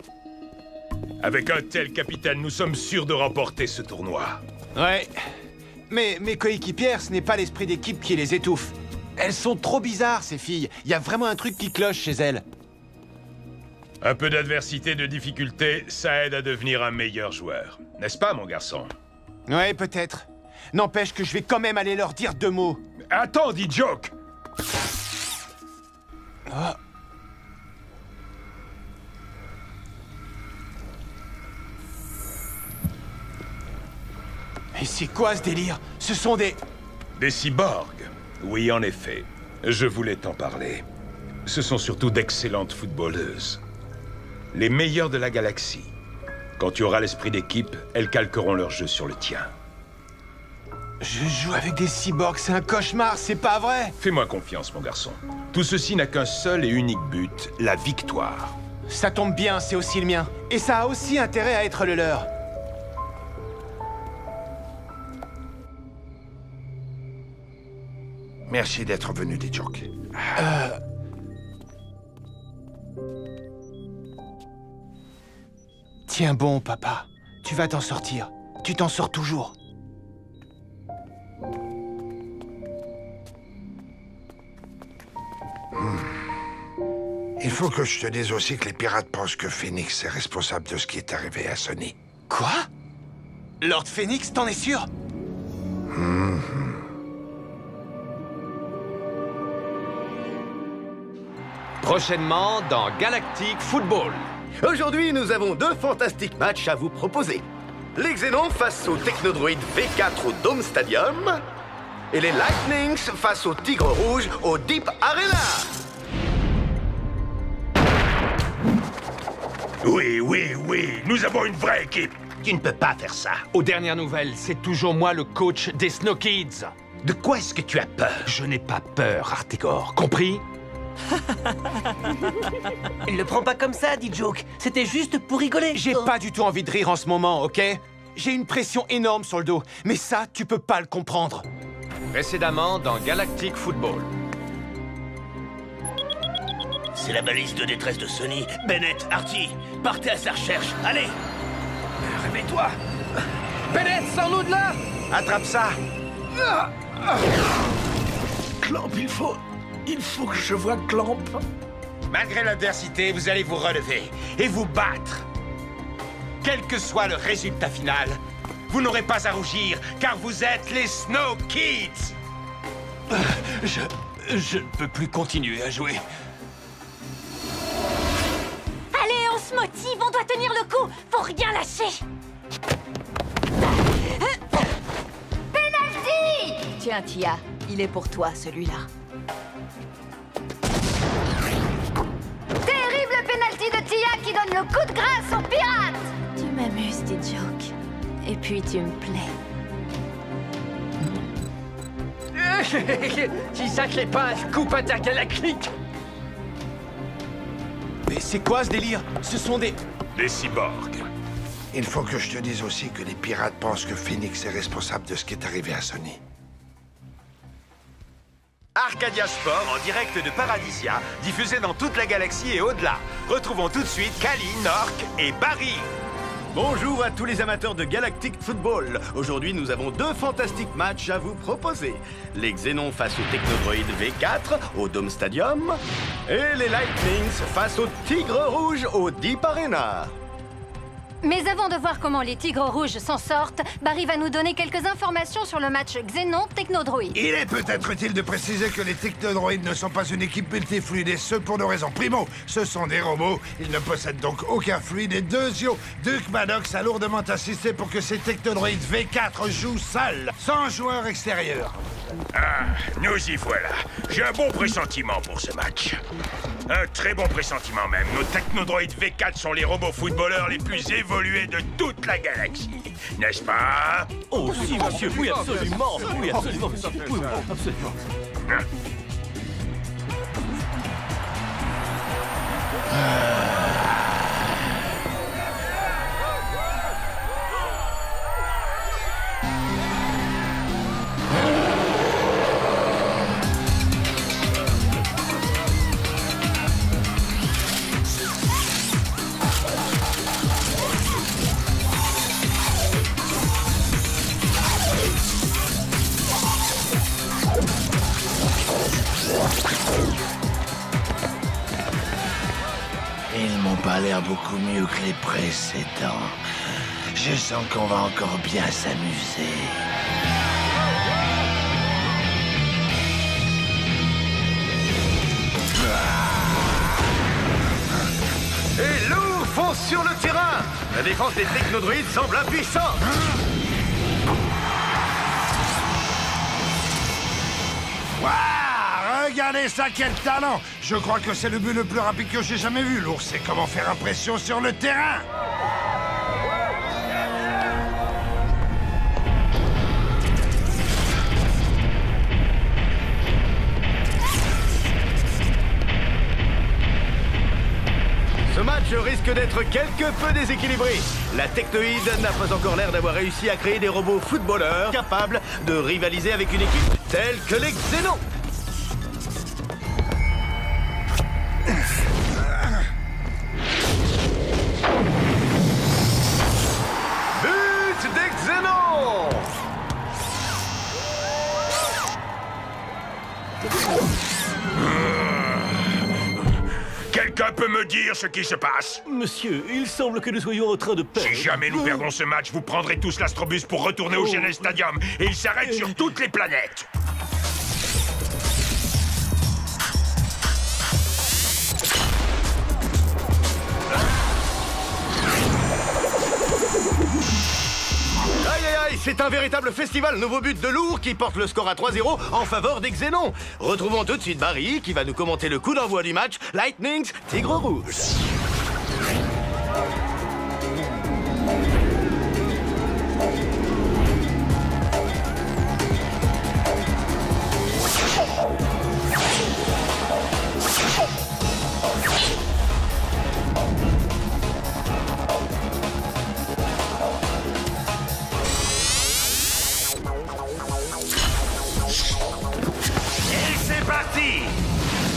Avec un tel capitaine, nous sommes sûrs de remporter ce tournoi. Ouais. Mais mes coéquipières, ce n'est pas l'esprit d'équipe qui les étouffe. Elles sont trop bizarres, ces filles. Il y a vraiment un truc qui cloche chez elles. Un peu d'adversité, de difficulté, ça aide à devenir un meilleur joueur. N'est-ce pas, mon garçon? Ouais, peut-être. N'empêche que je vais quand même aller leur dire 2 mots. Attends, Dijok! Oh. Mais c'est quoi ce délire? Ce sont des... Des cyborgs? Oui, en effet. Je voulais t'en parler. Ce sont surtout d'excellentes footballeuses. Les meilleures de la galaxie. Quand tu auras l'esprit d'équipe, elles calqueront leur jeu sur le tien. Je joue avec des cyborgs, c'est un cauchemar, c'est pas vrai? Fais-moi confiance, mon garçon. Tout ceci n'a qu'un seul et unique but, la victoire. Ça tombe bien, c'est aussi le mien. Et ça a aussi intérêt à être le leur. Merci d'être venu, Dijok. Tiens bon, papa. Tu vas t'en sortir. Tu t'en sors toujours. Il faut que je te dise aussi que les pirates pensent que Phoenix est responsable de ce qui est arrivé à Sonny. Quoi? Lord Phoenix, t'en es sûr? Prochainement dans Galactic Football. Aujourd'hui, nous avons 2 fantastiques matchs à vous proposer. Les Xénons face aux Technodroïdes V4 au Dome Stadium et les Lightnings face aux Tigres Rouges au Deep Arena. Oui, nous avons une vraie équipe. Tu ne peux pas faire ça. Aux dernières nouvelles, c'est toujours moi le coach des Snow Kids. De quoi est-ce que tu as peur? Je n'ai pas peur, Artegor. Compris? Le prends pas comme ça, dit Joke. C'était juste pour rigoler. J'ai pas du tout envie de rire en ce moment, ok? J'ai une pression énorme sur le dos, mais ça, tu peux pas le comprendre. Précédemment dans Galactic Football. C'est la balise de détresse de Sonny. Bennett, Artie, partez à sa recherche. Allez! Réveille-toi! Bennett, sors-nous de là! Attrape ça! Clamp, il faut que je voie Clamp. Malgré l'adversité, vous allez vous relever et vous battre. Quel que soit le résultat final, vous n'aurez pas à rougir, car vous êtes les Snow Kids! Je ne peux plus continuer à jouer. Allez, on se motive, on doit tenir le coup. Faut rien lâcher. Penalty! Tiens, Tia, il est pour toi, celui-là. Terrible penalty de Tia qui donne le coup de grâce aux pirates! Tu m'amuses, des jokes. Et puis tu me plais. Si ça c'est pas un scoop intergalactique! Mais c'est quoi ce délire? Ce sont des cyborgs. Il faut que je te dise aussi que les pirates pensent que Phoenix est responsable de ce qui est arrivé à Sonny. Arcadia Sport en direct de Paradisia, diffusé dans toute la galaxie et au-delà. Retrouvons tout de suite Kali, Nork et Barry. Bonjour à tous les amateurs de Galactic Football. Aujourd'hui, nous avons 2 fantastiques matchs à vous proposer. Les Xénons face aux Technodroïdes V4 au Dome Stadium et les Lightnings face aux Tigres Rouges au Deep Arena. Mais avant de voir comment les Tigres Rouges s'en sortent, Barry va nous donner quelques informations sur le match Xénon-Technodroïde. Il est peut-être utile de préciser que les technodroïdes ne sont pas une équipe multifluide, et ce pour 2 raisons. Primo, ce sont des robots, ils ne possèdent donc aucun fluide. Et deuxio, Duke Maddox a lourdement insisté pour que ces technodroïdes V4 jouent seuls, sans joueur extérieur. Ah, nous y voilà. J'ai un bon pressentiment pour ce match. Un très bon pressentiment même. Nos technodroïdes V4 sont les robots footballeurs les plus évolués de toute la galaxie. N'est-ce pas? Oh si, monsieur, oui, absolument. Oui, absolument, monsieur. Oui, absolument. Ils m'ont pas l'air beaucoup mieux que les précédents. Je sens qu'on va encore bien s'amuser. Et lourd fonce sur le terrain. La défense des technodroïdes semble impuissante. Waouh, regardez ça, quel talent! Je crois que c'est le but le plus rapide que j'ai jamais vu. L'ours sait comment faire impression sur le terrain. Ce match risque d'être quelque peu déséquilibré. La Technoïde n'a pas encore l'air d'avoir réussi à créer des robots footballeurs capables de rivaliser avec une équipe telle que les Xénons. Quelqu'un peut me dire ce qui se passe? Monsieur, il semble que nous soyons en train de perdre. Si jamais nous perdons ce match, vous prendrez tous l'astrobus pour retourner au Genel Stadium. Et il s'arrête sur toutes les planètes. Aïe aïe aïe, c'est un véritable festival nouveau but de lourd qui porte le score à 3-0 en faveur des Xénons. Retrouvons tout de suite Barry qui va nous commenter le coup d'envoi du match Lightnings Tigre Rouge.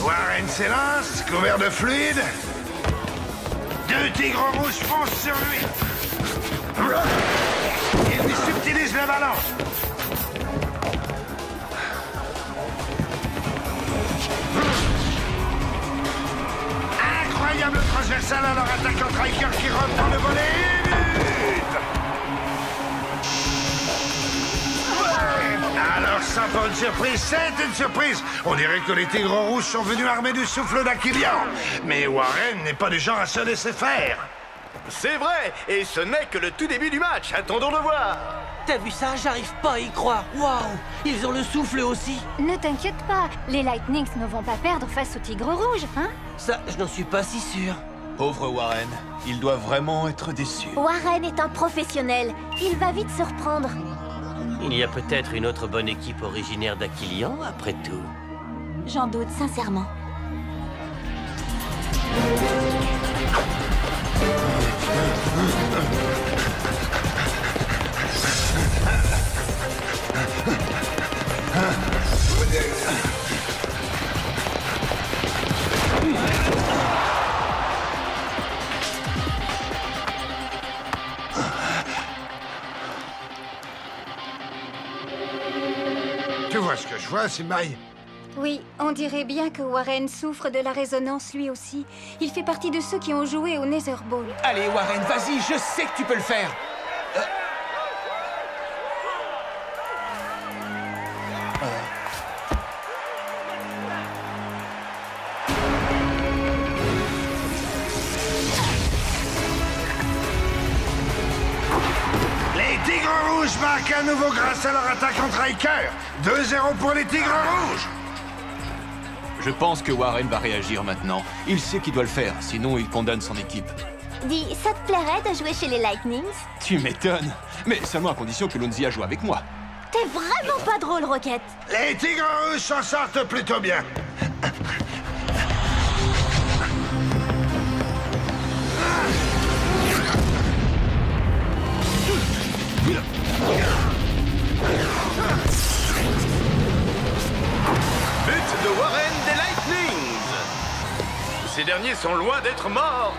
Warren s'élance, couvert de fluide. Deux tigres rouges foncent sur lui. Il lui subtilise le ballon. Incroyable transversal à leur attaquant Striker qui reprend le volet et but. Alors, sans pas une surprise, c'est une surprise. On dirait que les Tigres Rouges sont venus armés du souffle d'Aquilian. Mais Warren n'est pas du genre à se laisser faire. C'est vrai, et ce n'est que le tout début du match. Attendons de voir. T'as vu ça? J'arrive pas à y croire. Waouh! Ils ont le souffle aussi. Ne t'inquiète pas, les Lightnings ne vont pas perdre face aux Tigres Rouges, hein? Ça, je n'en suis pas si sûr. Pauvre Warren, il doit vraiment être déçu. Warren est un professionnel. Il va vite se reprendre. Il y a peut-être une autre bonne équipe originaire d'Aquilian, après tout. J'en doute sincèrement. Tu vois ce que je vois, Simbaï? Oui, on dirait bien que Warren souffre de la résonance lui aussi. Il fait partie de ceux qui ont joué au Nether Ball. Allez, Warren, vas-y, je sais que tu peux le faire. Les Tigres Rouges marquent à nouveau grâce à leur attaque en Striker. 2-0 pour les Tigres Rouges. Je pense que Warren va réagir maintenant. Il sait qu'il doit le faire, sinon il condamne son équipe. Dis, ça te plairait de jouer chez les Lightnings? Tu m'étonnes. Mais seulement à condition que Lunzia joue avec moi. T'es vraiment pas drôle, Rocket. Les Tigres Rouges s'en sortent plutôt bien. But de Warren des Lightnings. Ces derniers sont loin d'être morts.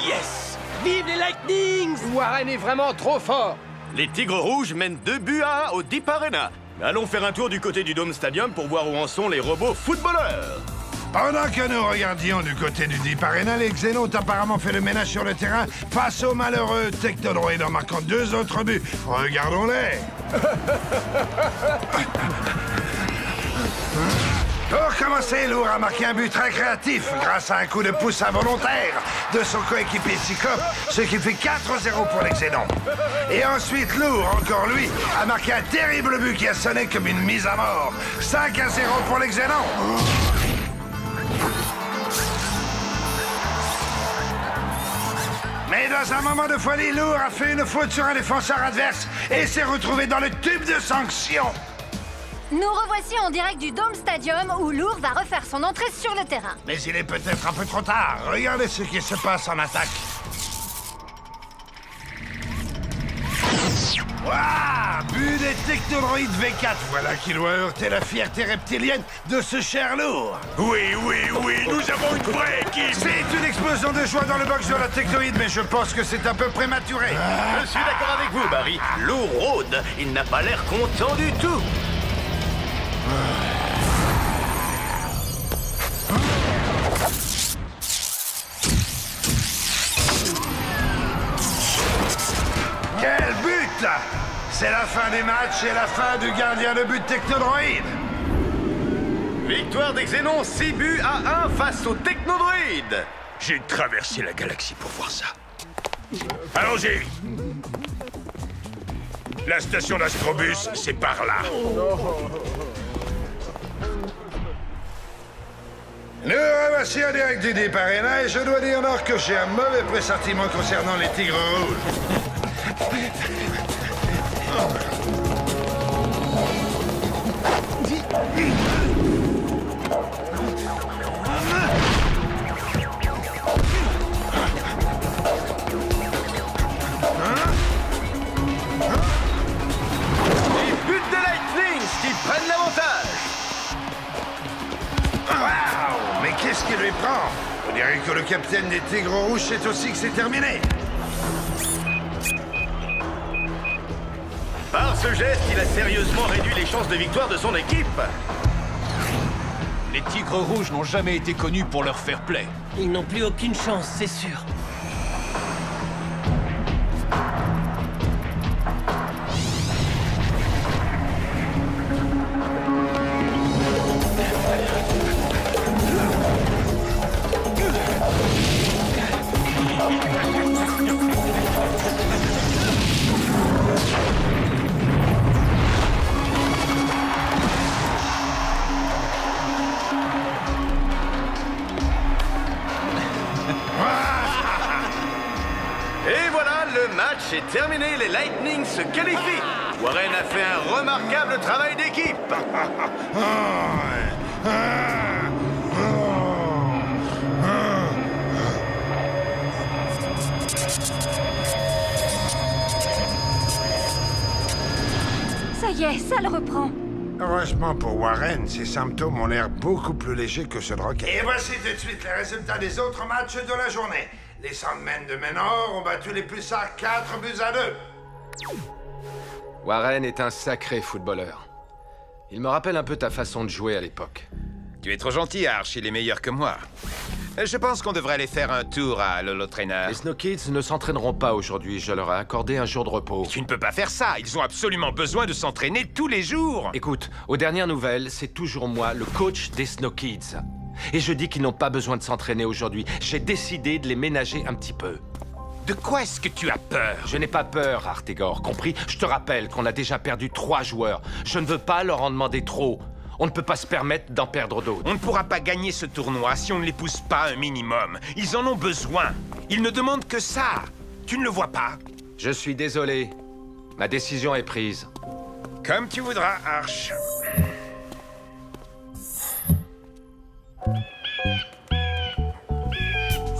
Yes! Vive les Lightnings! Warren est vraiment trop fort. Les Tigres Rouges mènent 2-1 au Deep Arena. Allons faire un tour du côté du Dome Stadium pour voir où en sont les robots footballeurs. Pendant que nous regardions du côté du Deep Arena, les Xénos ont apparemment fait le ménage sur le terrain face aux malheureux Technodroïdes en marquant 2 autres buts. Regardons-les. Pour commencer, Lourd a marqué un but très créatif grâce à un coup de pouce involontaire de son coéquipier Cyclope, ce qui fait 4-0 pour les Xénons. Et ensuite, Lourd, encore lui, a marqué un terrible but qui a sonné comme une mise à mort. 5-0 pour les Xénons. Mais dans un moment de folie, Lourd a fait une faute sur un défenseur adverse et s'est retrouvé dans le tube de sanction. Nous revoici en direct du Dome Stadium où Lourd va refaire son entrée sur le terrain. Mais il est peut-être un peu trop tard. Regardez ce qui se passe en attaque. Waouh! But des Technodroïdes V4. Voilà qui doit heurter la fierté reptilienne de ce cher Lourd. Oui, nous avons une vraie équipe. C'est une explosion de joie dans le box de la Technoïde, mais je pense que c'est un peu prématuré. Je suis d'accord avec vous, Barry. Lourd rôde. Il n'a pas l'air content du tout. Quel but, là! C'est la fin des matchs et la fin du gardien de but Technodroid! Victoire des Xénons 6 buts à 1 face au Technodroid. J'ai traversé la galaxie pour voir ça. Allons-y! La station d'Astrobus, c'est par là. Nous revoici en direct du Deep Arena et je dois dire Nord que j'ai un mauvais pressentiment concernant les Tigres Rouges. Les buts de Lightning qui prennent l'avantage. Waouh! Mais qu'est-ce qui lui prend? On dirait que le capitaine des Tigres Rouges sait aussi que c'est terminé. Par ce geste, il a sérieusement réduit les chances de victoire de son équipe. Les Tigres Rouges n'ont jamais été connus pour leur fair play. Ils n'ont plus aucune chance, c'est sûr. Et voilà, le match est terminé. Les Lightning se qualifient. Warren a fait un remarquable travail d'équipe. Ça y est, ça le reprend. Heureusement pour Warren, ses symptômes ont l'air beaucoup plus légers que ceux de Rocket. Et voici tout de suite les résultats des autres matchs de la journée. Les Sandmen de Menor ont battu les Pulsars 4 buts à 2. Warren est un sacré footballeur. Il me rappelle un peu ta façon de jouer à l'époque. Tu es trop gentil, Arch, il est meilleur que moi. Je pense qu'on devrait aller faire un tour à l'Holotrainer. Les Snow Kids ne s'entraîneront pas aujourd'hui, je leur ai accordé un jour de repos. Tu ne peux pas faire ça, ils ont absolument besoin de s'entraîner tous les jours. Écoute, aux dernières nouvelles, c'est toujours moi, le coach des Snow Kids. Et je dis qu'ils n'ont pas besoin de s'entraîner aujourd'hui. J'ai décidé de les ménager un petit peu. De quoi est-ce que tu as peur? Je n'ai pas peur, Artegor, compris? Je te rappelle qu'on a déjà perdu 3 joueurs. Je ne veux pas leur en demander trop. On ne peut pas se permettre d'en perdre d'autres. On ne pourra pas gagner ce tournoi si on ne les pousse pas un minimum. Ils en ont besoin. Ils ne demandent que ça. Tu ne le vois pas? Je suis désolé. Ma décision est prise. Comme tu voudras, Arch.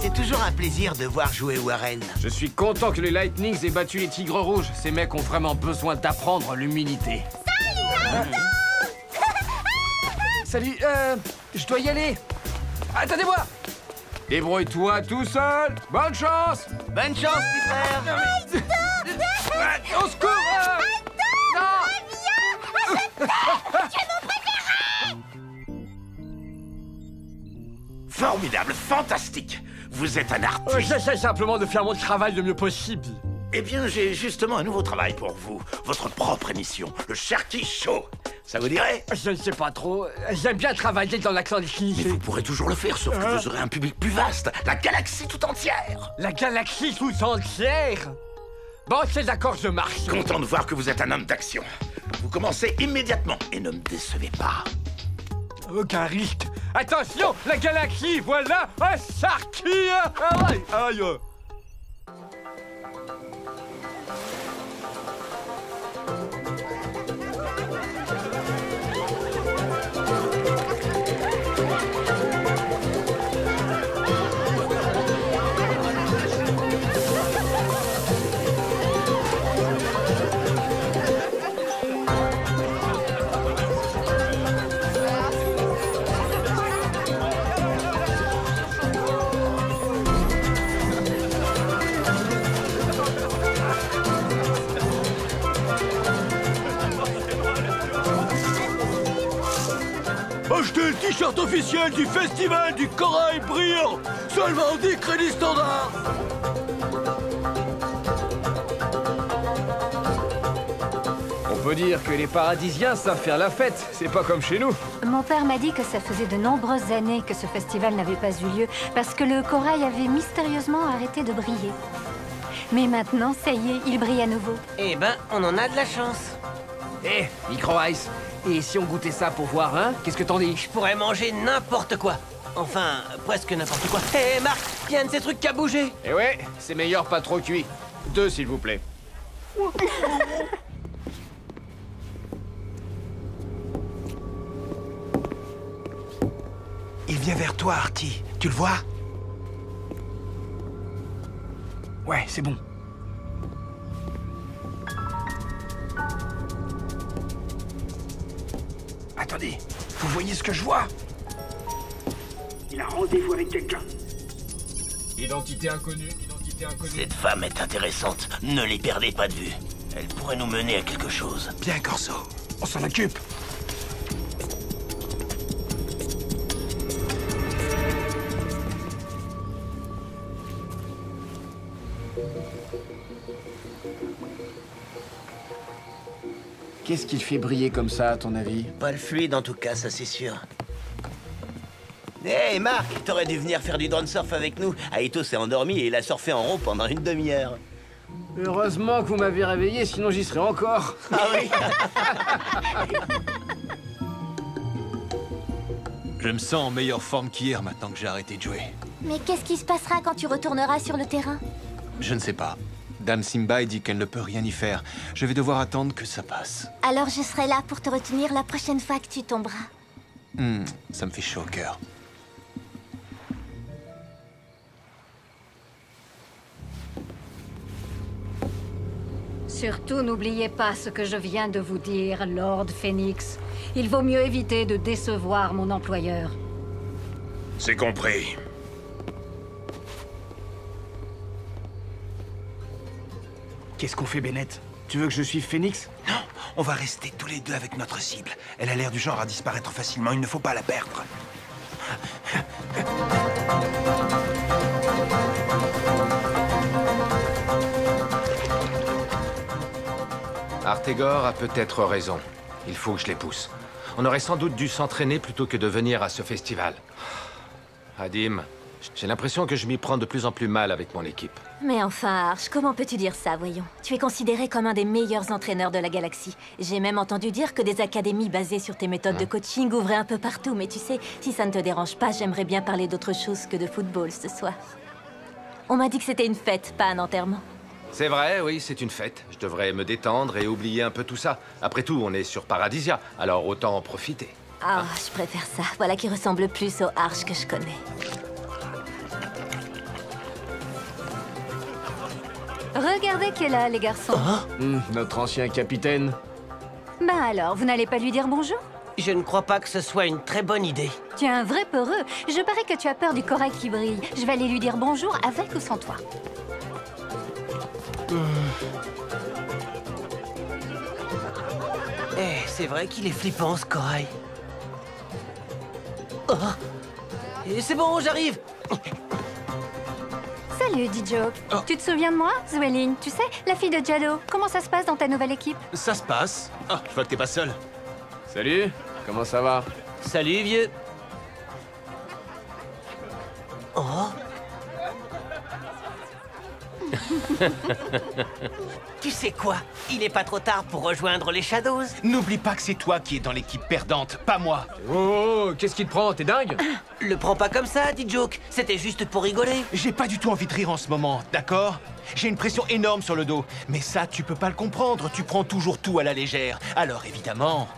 C'est toujours un plaisir de voir jouer Warren. Je suis content que les Lightnings aient battu les Tigres Rouges. Ces mecs ont vraiment besoin d'apprendre l'humilité. Salut, je dois y aller. Attendez-moi. Débrouille-toi tout seul. Bonne chance. Bonne chance, petit frère. Au secours. Tu es mon préféré! Formidable, fantastique. Vous êtes un artiste. J'essaie simplement de faire mon travail le mieux possible. Eh bien, j'ai justement un nouveau travail pour vous. Votre propre émission, le Sharky Show. Ça vous dirait? Je ne sais pas trop. J'aime bien travailler dans la clandestinité. Mais vous pourrez toujours le faire, sauf que vous aurez un public plus vaste. La galaxie tout entière. La galaxie tout entière? Bon, c'est d'accord, je marche. Content de voir que vous êtes un homme d'action. Vous commencez immédiatement et ne me décevez pas. Aucun risque. Attention, la galaxie, voilà un Sharky. Aïe, aïe. Achetez le t-shirt officiel du Festival du Corail Brillant. Seulement 10 crédits standards. On peut dire que les Paradisiens savent faire la fête. C'est pas comme chez nous. Mon père m'a dit que ça faisait de nombreuses années que ce festival n'avait pas eu lieu parce que le corail avait mystérieusement arrêté de briller. Mais maintenant, ça y est, il brille à nouveau. Eh ben, on en a de la chance. Eh, Micro Ice, et si on goûtait ça pour voir, hein? Qu'est-ce que t'en dis? Je pourrais manger n'importe quoi. Enfin, presque n'importe quoi. Hé, Marc, il y a un de ces trucs qui a bougé. Eh ouais, c'est meilleur pas trop cuit. 2, s'il vous plaît. Il vient vers toi, Artie. Tu le vois? Ouais, c'est bon. Attendez, vous voyez ce que je vois? Il a rendez-vous avec quelqu'un. Identité inconnue, identité inconnue. Cette femme est intéressante. Ne les perdez pas de vue. Elle pourrait nous mener à quelque chose. Bien, Corso. On s'en occupe. Qu'est-ce qui le fait briller comme ça, à ton avis? Pas le fluide en tout cas, ça c'est sûr. Hé Marc, t'aurais dû venir faire du drone surf avec nous. Aito s'est endormi et il a surfé en rond pendant une demi-heure. Heureusement que vous m'avez réveillé, sinon j'y serais encore. Ah oui. Je me sens en meilleure forme qu'hier maintenant que j'ai arrêté de jouer. Mais qu'est-ce qui se passera quand tu retourneras sur le terrain? Je ne sais pas. Dame Simbai dit qu'elle ne peut rien y faire. Je vais devoir attendre que ça passe. Alors je serai là pour te retenir la prochaine fois que tu tomberas. Ça me fait chaud au cœur. Surtout, n'oubliez pas ce que je viens de vous dire, Lord Phoenix. Il vaut mieux éviter de décevoir mon employeur. C'est compris. Qu'est-ce qu'on fait, Bennett? Tu veux que je suive Phoenix? Non, on va rester tous les deux avec notre cible. Elle a l'air du genre à disparaître facilement, il ne faut pas la perdre. Artegor a peut-être raison. Il faut que je les pousse. On aurait sans doute dû s'entraîner plutôt que de venir à ce festival. Adim, j'ai l'impression que je m'y prends de plus en plus mal avec mon équipe. Mais enfin, Arch, comment peux-tu dire ça, voyons? Tu es considéré comme un des meilleurs entraîneurs de la galaxie. J'ai même entendu dire que des académies basées sur tes méthodes de coaching ouvraient un peu partout. Mais tu sais, si ça ne te dérange pas, j'aimerais bien parler d'autre chose que de football ce soir. On m'a dit que c'était une fête, pas un enterrement. C'est vrai, oui, c'est une fête. Je devrais me détendre et oublier un peu tout ça. Après tout, on est sur Paradisia, alors autant en profiter. Ah, je préfère ça. Voilà qui ressemble plus au Arch que je connais. Regardez qui est là, les garçons. Notre ancien capitaine. Ben alors, vous n'allez pas lui dire bonjour? Je ne crois pas que ce soit une très bonne idée. Tu es un vrai peureux. Je parie que tu as peur du corail qui brille. Je vais aller lui dire bonjour avec ou sans toi. Eh, c'est vrai qu'il est flippant, ce corail. Oh. Et c'est bon, j'arrive. Salut, D-Joke. Tu te souviens de moi, Zwelin? Tu sais, la fille de Jado. Comment ça se passe dans ta nouvelle équipe? Ça se passe. Ah, je vois que t'es pas seul. Salut, comment ça va? Salut, vieux. Oh. Tu sais quoi? Il n'est pas trop tard pour rejoindre les Shadows. N'oublie pas que c'est toi qui es dans l'équipe perdante, pas moi. Oh, qu'est-ce qui te prend? T'es dingue? Le prends pas comme ça, dit Joke. C'était juste pour rigoler. J'ai pas du tout envie de rire en ce moment, d'accord? J'ai une pression énorme sur le dos. Mais ça, tu peux pas le comprendre. Tu prends toujours tout à la légère. Alors, évidemment...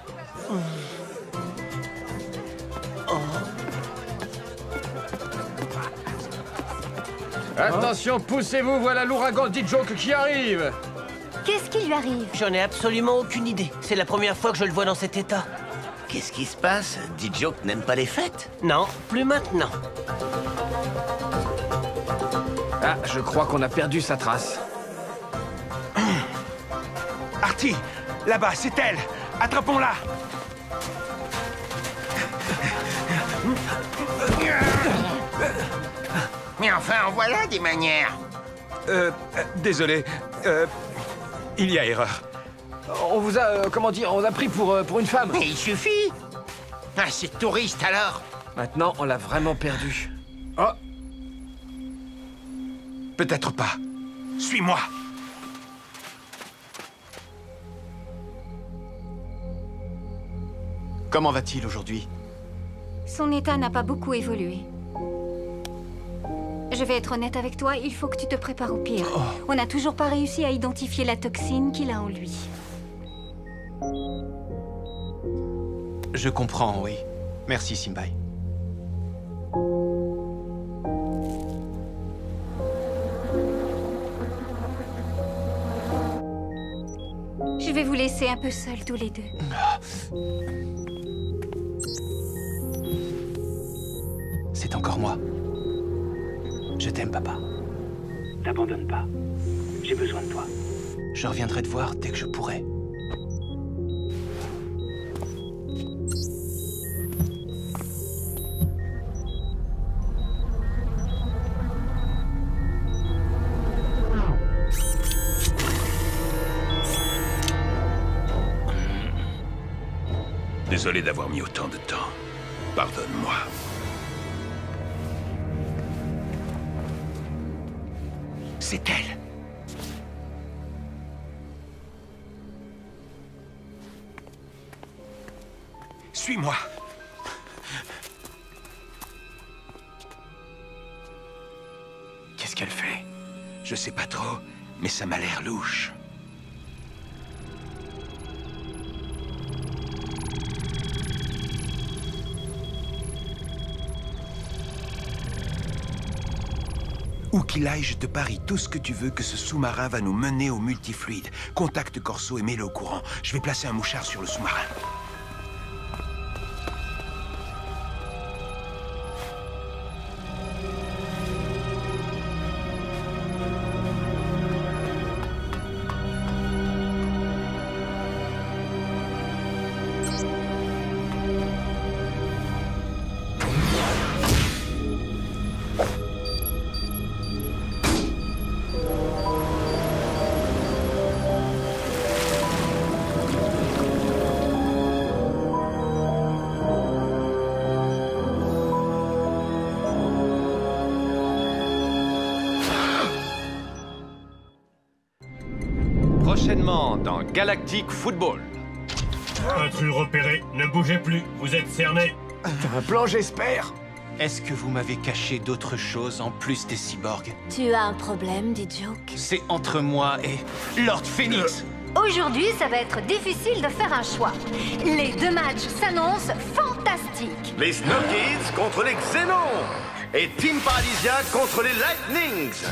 Attention, poussez-vous, voilà l'ouragan D-Joke qui arrive. Qu'est-ce qui lui arrive? J'en ai absolument aucune idée. C'est la première fois que je le vois dans cet état. Qu'est-ce qui se passe? D-Joke n'aime pas les fêtes? Non, plus maintenant. Ah, je crois qu'on a perdu sa trace. Artie, là-bas, c'est elle. Attrapons-la. Mais enfin, en voilà des manières. Désolé. Il y a erreur. On vous a, comment dire, on vous a pris pour une femme. Mais il suffit. Ah, c'est touriste alors. Maintenant, on l'a vraiment perdu. Oh. Peut-être pas. Suis-moi. Comment va-t-il aujourd'hui? Son état n'a pas beaucoup évolué. Je vais être honnête avec toi, il faut que tu te prépares au pire. On n'a toujours pas réussi à identifier la toxine qu'il a en lui. Je comprends, oui. Merci, Simbai. Je vais vous laisser un peu seuls tous les deux. C'est encore moi. Je t'aime, papa. T'abandonne pas. J'ai besoin de toi. Je reviendrai te voir dès que je pourrai. Désolé d'avoir mis autant de temps. Pardonne-moi. C'est elle. Suis-moi. Qu'est-ce qu'elle fait? Je sais pas trop, mais ça m'a l'air louche. Où qu'il aille, je te parie tout ce que tu veux que ce sous-marin va nous mener au multifluide. Contacte Corso et mets-le au courant. Je vais placer un mouchard sur le sous-marin. Prochainement dans Galactic Football. Intrus repéré, ne bougez plus, vous êtes cerné. T'as un plan, j'espère? Est-ce que vous m'avez caché d'autres choses en plus des cyborgs? Tu as un problème, dit Joke? C'est entre moi et Lord Phoenix. Aujourd'hui, ça va être difficile de faire un choix. Les deux matchs s'annoncent fantastiques. Les Snow Kids contre les Xénons et Team Paradisia contre les Lightnings.